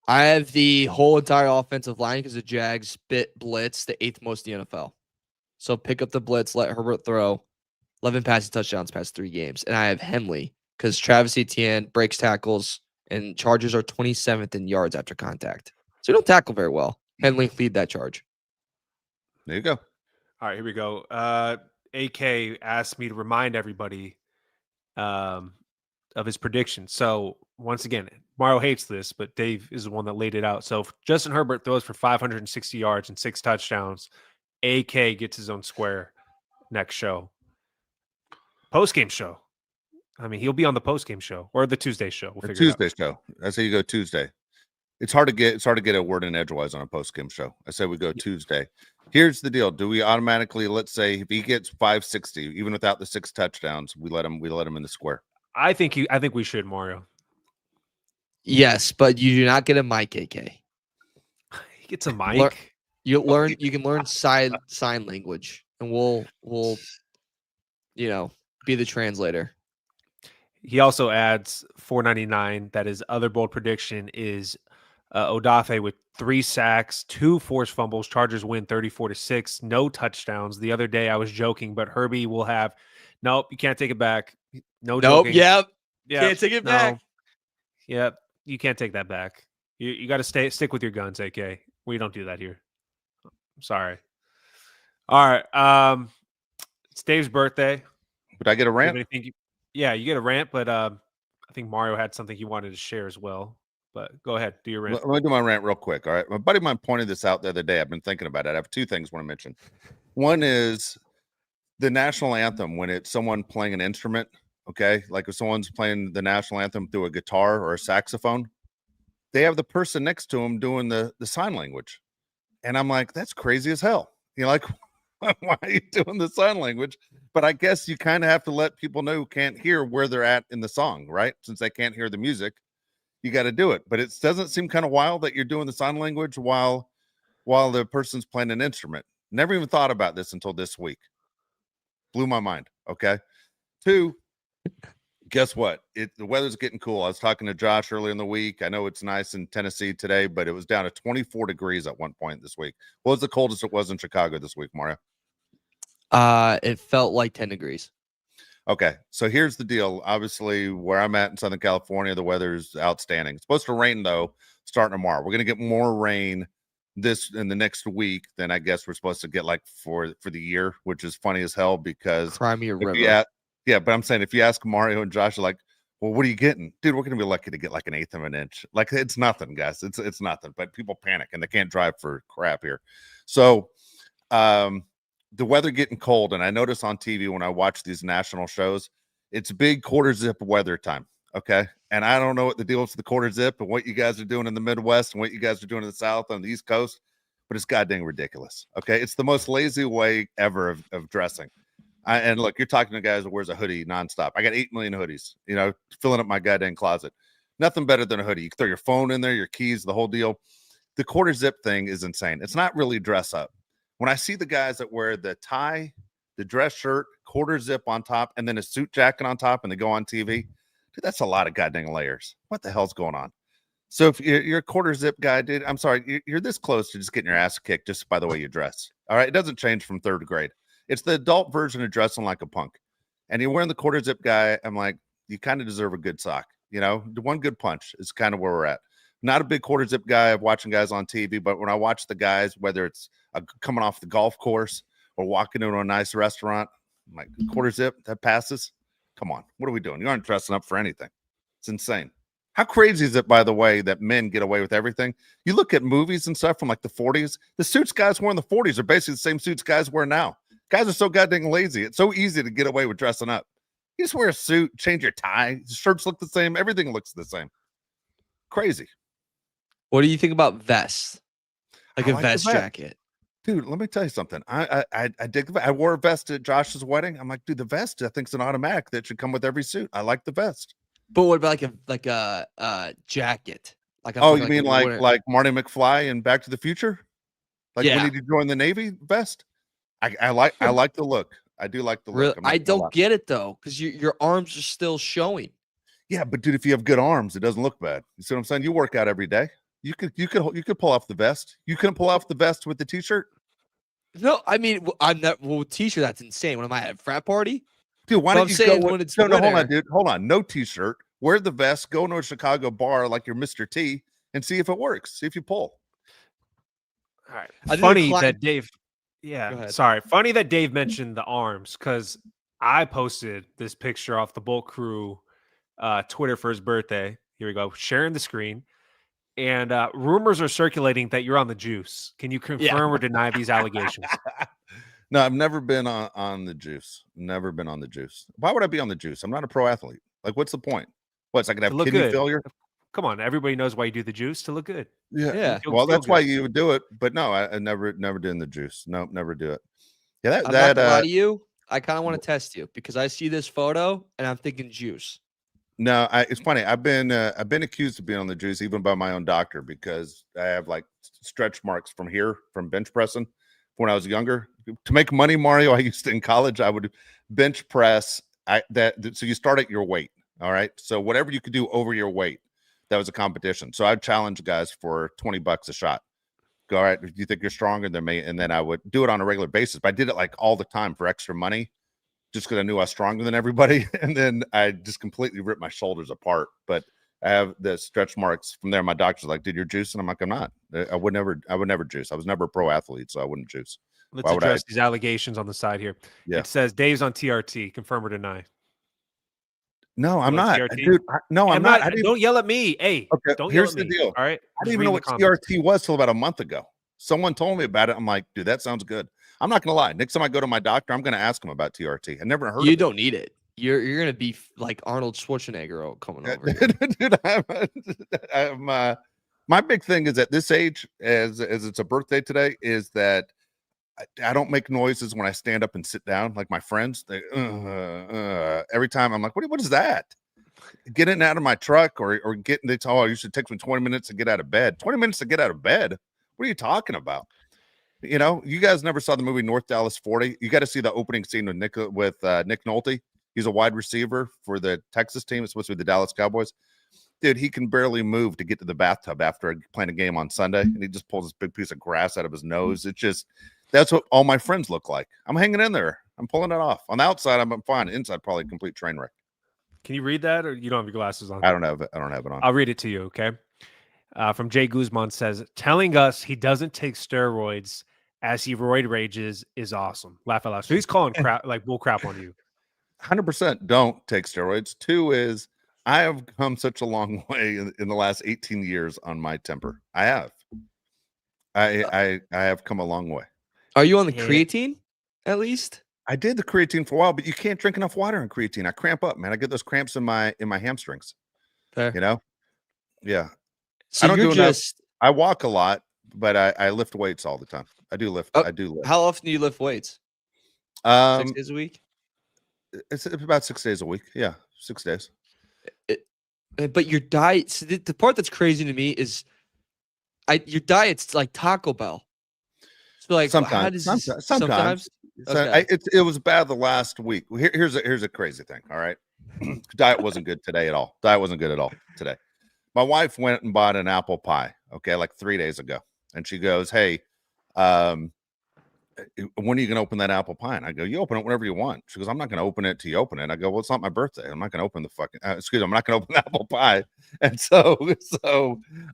I have the whole entire offensive line because the Jags bit blitz the 8th most in the NFL. So pick up the blitz, let Herbert throw. 11 passing touchdowns past 3 games. And I have Henley because Travis Etienne breaks tackles, and Chargers are 27th in yards after contact. So you don't tackle very well. Henley lead that charge. There you go. All right, here we go. AK asked me to remind everybody of his prediction. So once again, Mario hates this, but Dave is the one that laid it out. So if Justin Herbert throws for 560 yards and 6 touchdowns, AK gets his own square next show. Post-game show. I mean, he'll be on the post-game show or the Tuesday show. We'll figure Tuesday show. I say you go Tuesday. It's hard to get a word in edgewise on a post-game show. I say we go Tuesday. Here's the deal. Do we automatically, let's say if he gets 560, even without the 6 touchdowns, we let him in the square? I think we should, Mario. Yes, but you do not get a mic, AK. He gets a mic. You can learn sign language, and we'll be the translator. He also adds 499 that his other bold prediction is Odafe with 3 sacks, 2 forced fumbles. Chargers win 34-6, no touchdowns. The other day I was joking, but Herbie will have nope, you can't take it back. No joking. Yep. Can't take it back. Yep. You can't take that back. You got to stick with your guns, AK. We don't do that here. I'm sorry. All right. It's Dave's birthday. Would I get a rant? You get a rant, but I think Mario had something he wanted to share as well. But go ahead, do your rant. Let me do my rant real quick. All right. My buddy of mine pointed this out the other day. I've been thinking about it. I have 2 things I want to mention. One is the national anthem when it's someone playing an instrument. Okay. Like if someone's playing the national anthem through a guitar or a saxophone, they have the person next to them doing the sign language. And I'm like, that's crazy as hell. You're like, why are you doing the sign language? But I guess you kind of have to let people know who can't hear where they're at in the song, right? Since they can't hear the music, you got to do it. But it doesn't seem kind of wild that you're doing the sign language while the person's playing an instrument. Never even thought about this until this week. Blew my mind. Okay. 2, guess what? The weather's getting cool. I was talking to Josh earlier in the week. I know it's nice in Tennessee today, but it was down to 24 degrees at one point this week. What was the coldest it was in Chicago this week, Mario? It felt like 10 degrees. Okay, so here's the deal. Obviously, where I'm at in Southern California, the weather's outstanding. It's supposed to rain, though, starting tomorrow. We're going to get more rain in the next week than I guess we're supposed to get like for the year, which is funny as hell because Crimea River. Yeah, but I'm saying if you ask Mario and Josh, like, well, what are you getting? Dude, we're going to be lucky to get like 1/8 of an inch. Like, it's nothing, guys. It's nothing, but people panic and they can't drive for crap here. So, the weather getting cold, and I notice on TV when I watch these national shows, it's big quarter zip weather time. Okay. And I don't know what the deal is with the quarter zip and what you guys are doing in the Midwest and what you guys are doing in the South on the East Coast, but it's goddamn ridiculous. Okay. It's the most lazy way ever of dressing. And look, you're talking to a guy who wears a hoodie nonstop. I got 8 million hoodies, filling up my goddamn closet. Nothing better than a hoodie. You can throw your phone in there, your keys, the whole deal. The quarter zip thing is insane. It's not really dress up. When I see the guys that wear the tie, the dress shirt, quarter zip on top, and then a suit jacket on top, and they go on TV, Dude, that's a lot of goddamn layers. What the hell's going on? So if you're a quarter zip guy, dude, I'm sorry, you're this close to just getting your ass kicked just by the way you dress. All right, it doesn't change from 3rd grade. It's the adult version of dressing like a punk. And you're wearing the quarter zip guy. I'm like, you kind of deserve a good sock. You know, the one good punch is kind of where we're at. Not a big quarter zip guy of watching guys on TV, but when I watch the guys, whether it's coming off the golf course or walking into a nice restaurant, I'm like, quarter zip, that passes. Come on, what are we doing? You aren't dressing up for anything. It's insane. How crazy is it, by the way, that men get away with everything? You look at movies and stuff from like the 40s. The suits guys wore in the 40s are basically the same suits guys wear now. Guys are so goddamn lazy. It's so easy to get away with dressing up. You just wear a suit, change your tie. The shirts look the same. Everything looks the same. Crazy. What do you think about vests? Like I a like the vest vest. jacket. Dude, let me tell you something. I dig the vest. I wore a vest at Josh's wedding. I'm like, dude, the vest I think is an automatic that should come with every suit. I like the vest. But what about like a jacket? Like I'm Oh, thinking you mean like Marty McFly in Back to the Future? Like Yeah. when he joined the Navy vest? I like the look. I do like the look. I don't get it though, because your arms are still showing. Yeah, but dude, if you have good arms, it doesn't look bad. You see what I'm saying? You work out every day. You could pull off the vest. You couldn't pull off the vest with the t-shirt. No, I mean I'm not t-shirt. That's insane. When am I at a frat party? Dude, why But don't I'm you saying go when it's no, hold on, winter. dude. Hold on. No t-shirt. Wear the vest. Go to a Chicago bar like you're Mr. T and see if it works. See if you pull. All right. I think Funny the cla- that Dave. Go Yeah. ahead. Sorry. Funny that Dave mentioned the arms because I posted this picture off the Bolt Crew Twitter for his birthday. Here we go. Sharing the screen. And rumors are circulating that you're on the juice. Can you confirm or deny these allegations? No, I've never been on the juice. Never been on the juice. Why would I be on the juice? I'm not a pro athlete. Like, what's the point? What's I could have To look kidney good. failure? Come on. Everybody knows why you do the juice to look good. Yeah. Feel- Well, feel that's why good. you would do it. But no, I never doing the juice. No, never do it. Yeah, I'm not gonna lie to you. I kind of want to test you because I see this photo and I'm thinking juice. no, it's funny. I've been accused of being on the juice even by my own doctor because I have like stretch marks from here from bench pressing when I was younger. To make money, Mario, I used to in college, I would bench press. So you start at your weight. All right. So whatever you could do over your weight, that was a competition. So I'd challenge guys for $20 a shot. Go, all right, if you think you're stronger than me, and then I would do it on a regular basis. But I did it like all the time for extra money, just because I knew I was stronger than everybody. And then I just completely ripped my shoulders apart. But I have the stretch marks from there. My doctor's like, "Dude, you're juicing." I'm like, "I'm not. I would never juice. I was never a pro athlete, so I wouldn't juice." Let's Why would I- address these allegations on the side here. Yeah. It says Dave's on TRT. Confirm or deny? No, I'm You on not, TRT? dude. I'm not. I didn't, Don't yell at me. Hey, Okay, don't yell here's at the me. deal. All right. I didn't even know what TRT was till about a month ago. Someone told me about it. I'm like, dude, that sounds good. I'm not gonna lie. Next time I go to my doctor, I'm gonna ask him about TRT. I never heard. You of don't need it. You're gonna be like Arnold Schwarzenegger coming over. it. Dude, my big thing is at this age, as it's a birthday today, is that I don't make noises when I stand up and sit down like my friends. They every time I'm like, what is that? Getting out of my truck or getting they tell, oh, you should take me 20 minutes to get out of bed. 20 minutes to get out of bed. What are you talking about? You know, you guys never saw the movie North Dallas 40. You got to see the opening scene with Nick Nolte. He's a wide receiver for the Texas team. It's supposed to be the Dallas Cowboys. Dude, he can barely move to get to the bathtub after playing a game on Sunday, and he just pulls this big piece of grass out of his nose. It's just that's what all my friends look like. I'm hanging in there. I'm pulling it off. On the outside, I'm fine. Inside, probably a complete train wreck. Can you read that, or you don't have your glasses on? I don't have it on. I'll read it to you. Okay. From Jay Guzman says, telling us he doesn't take steroids as he roid rages is awesome. Laugh out loud. So he's calling crap like bull crap on you. 100% don't take steroids. 2 is I have come such a long way in the last 18 years on my temper. I have. I have come a long way. Are you on the Yeah. creatine at least? I did the creatine for a while, but you can't drink enough water in creatine. I cramp up, man. I get those cramps in my hamstrings. Fair. You know? Yeah. So I don't you're do enough. just I walk a lot, but I lift weights all the time. I do lift. Oh, I do lift. how often do you lift weights? 6 days a week? It's about 6 days a week. Yeah, 6 days. But your diet, so the part that's crazy to me is your diet's like Taco Bell. So like how Sometimes. does Sometimes. So Okay. it was bad the last week. Here's a crazy thing. All right. Diet wasn't good today at all. Diet wasn't good at all today. My wife went and bought an apple pie, okay, like 3 days ago. And she goes, hey, when are you going to open that apple pie? And I go, you open it whenever you want. She goes, I'm not going to open it till you open it. I go, well, it's not my birthday. I'm not going to open the fucking, I'm not going to open the apple pie. And so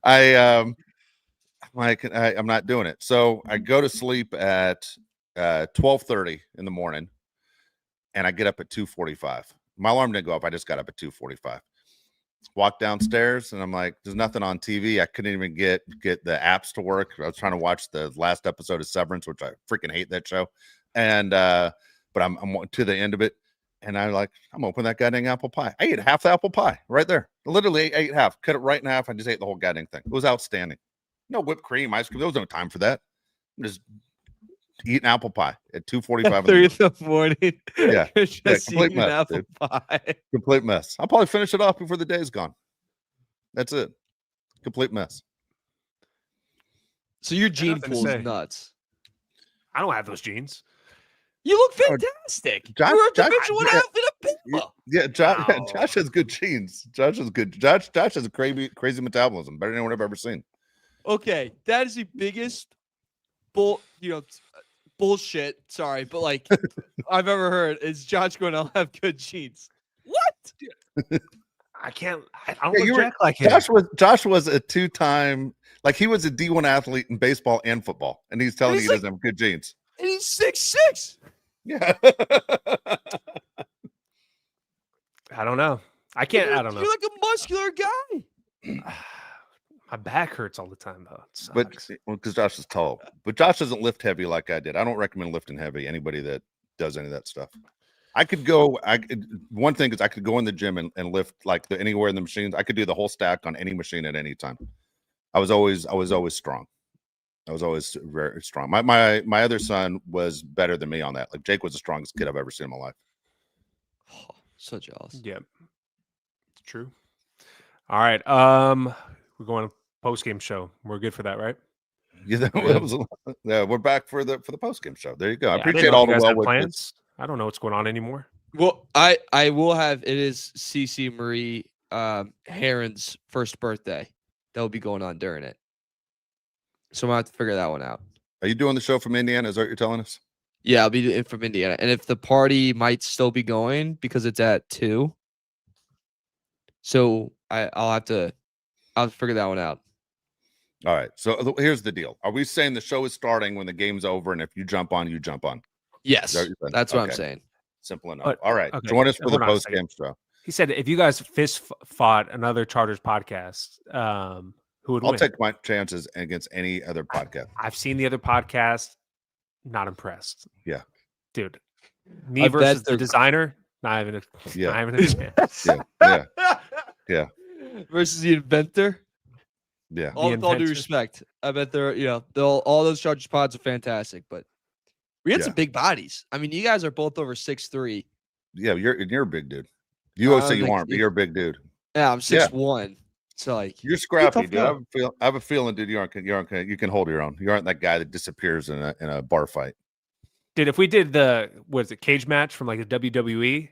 I'm not doing it. So I go to sleep at 12:30 in the morning, and I get up at 2:45. My alarm didn't go up. I just got up at 2:45. Walk downstairs, and I'm like, there's nothing on TV. I couldn't even get the apps to work. I was trying to watch the last episode of Severance, which I freaking hate that show. And but I'm to the end of it, and I'm opening that goddamn apple pie. I ate half the apple pie right there. Literally ate half, cut it right in half. I just ate the whole goddamn thing. It was outstanding. No whipped cream, ice cream. There was no time for that. I'm just eating apple pie at 2:45 3 in the morning. Yeah, just complete eating mess, apple dude. pie. Complete mess. I'll probably finish it off before the day's gone. That's it. Complete mess. So your gene nothing to pool say. is nuts. I don't have those genes. You look fantastic. Josh- You're a Josh- Division One yeah. outfit of Puma. Yeah, Josh, Wow. Josh has good genes. Josh is good. Josh has a crazy metabolism, better than anyone I've ever seen. Okay, that is the biggest bullshit. Sorry, but like I've ever heard is Josh going to have good genes. What? I can't. I don't Yeah, look you were- jack like him. Josh was a 2-time, like he was a D1 athlete in baseball and football, and he's telling He's you he doesn't have good genes. And he's 6'6". Yeah. I don't know. I can't. I don't know. You're like a muscular guy. My back hurts all the time though. It But sucks. because Josh is tall, but Josh doesn't lift heavy like I did. I don't recommend lifting heavy. Anybody that does any of that stuff, one thing is I could go in the gym and lift like anywhere in the machines. I could do the whole stack on any machine at any time. I was always strong. I was always very strong. My other son was better than me on that. Like Jake was the strongest kid I've ever seen in my life. Oh, so jealous. Yeah, it's true. All right. We're going to post game show. We're good for that, right? Yeah, we're back for the post game show. There you go. I Yeah, didn't appreciate know all if the you guys well had wishes. plans. I don't know what's going on anymore. Well, I will have it is CC Marie Heron's first birthday. That will be going on during it. So I'm gonna have to figure that one out. Are you doing the show from Indiana? Is that what you're telling us? Yeah, I'll be from Indiana. And if the party might still be going because it's at 2. So I'll have to figure that one out. All right. So here's the deal. Are we saying the show is starting when the game's over, and if you jump on, you jump on? Yes. That what you said? That's what I'm Okay. saying. Simple enough. But- All right. okay, Join us for the hold on a post second. game show. He said if you guys fought another Chargers podcast, who would I'll win? take my chances against any other podcast. I've seen the other podcast. Not impressed. Yeah. Dude. Me I bet versus the they're- designer. Not even a Yeah. not even a chance. Yeah. Versus the inventor. Yeah. All, with all due inventor. respect, I bet all those Chargers pods are fantastic, but we had Yeah. some big bodies. I mean, you guys are both over 6'3". Yeah. You're a big dude. You always say you like, aren't, but you're a big dude. Yeah, I'm Yeah. 6'1". So like, You're scrappy, tough dude. guy. I have a feeling, dude. You can hold your own. You aren't that guy that disappears in a bar fight. Dude, if we did the cage match from like the WWE,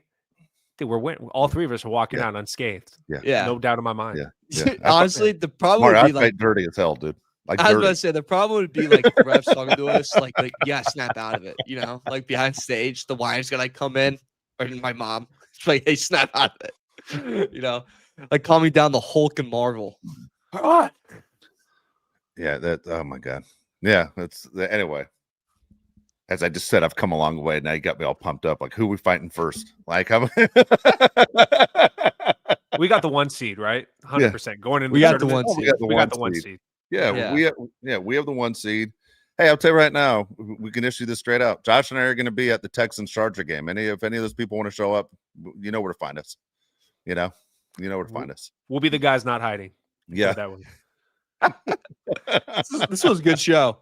dude, all three of us are walking Yeah. out unscathed. yeah. No doubt in my mind. Yeah. Yeah. Honestly, the problem Mark, would I be like fight dirty as hell, dude. Like I was about dirty. to say the problem would be like the refs talking to us, like yeah, snap out of it, like behind stage, the wives gonna like come in, or my mom, it's like, hey, snap out of it, like calm me down the Hulk and Marvel. Yeah, oh my god. Yeah, anyway. As I just said, I've come a long way. Now you got me all pumped up. Like, who are we fighting first? Like, We got the 1 seed, right? 100% going into We got the tournament. 1 we seed. got the We got the one 1 seed. seed. Yeah, Yeah. we have the 1 seed. Hey, I'll tell you right now, we can issue this straight out. Josh and I are going to be at the Texans Charger game. If any of those people want to show up, you know where to find us. You know where to find us. We'll be the guys not hiding. Yeah. That one. This was a good show.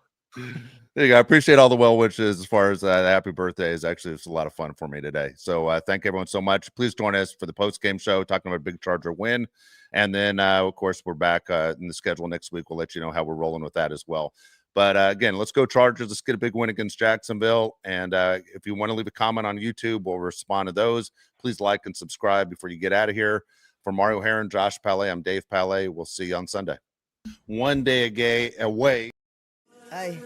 There you go. I appreciate all the well wishes as far as the happy birthdays. Actually, it's a lot of fun for me today. So thank everyone so much. Please join us for the post-game show, talking about a big Charger win. And then, of course, we're back in the schedule next week. We'll let you know how we're rolling with that as well. But again, let's go Chargers. Let's get a big win against Jacksonville. And if you want to leave a comment on YouTube, we'll respond to those. Please like and subscribe before you get out of here. For Mario Heron, Josh Palais, I'm Dave Palais. We'll see you on Sunday. One day away. Hey,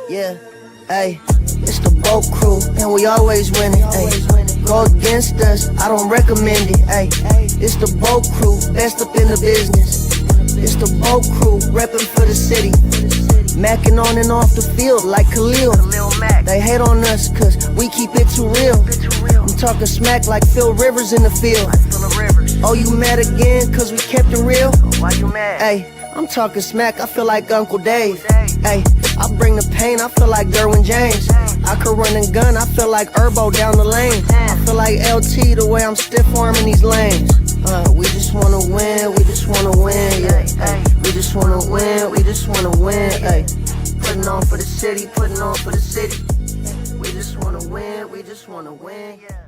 yeah, hey, it's the boat crew, and we always win it. Hey, go against us, I don't recommend it. Hey, it's the boat crew, best up in the business. It's the boat crew, repping for the city. Macking on and off the field like Khalil. They hate on us cause we keep it too real. I'm talking smack like Phil Rivers in the field. Oh, you mad again cause we kept it real? Why you mad? Hey, I'm talking smack, I feel like Uncle Dave. Hey, I bring the pain, I feel like Derwin James. I could run and gun, I feel like Herbo down the lane. I feel like LT the way I'm stiff arming these lanes. We just wanna win, we just wanna win, yeah. Ay, we just wanna win, we just wanna win, ay. Putting on for the city, putting on for the city. We just wanna win, we just wanna win, yeah.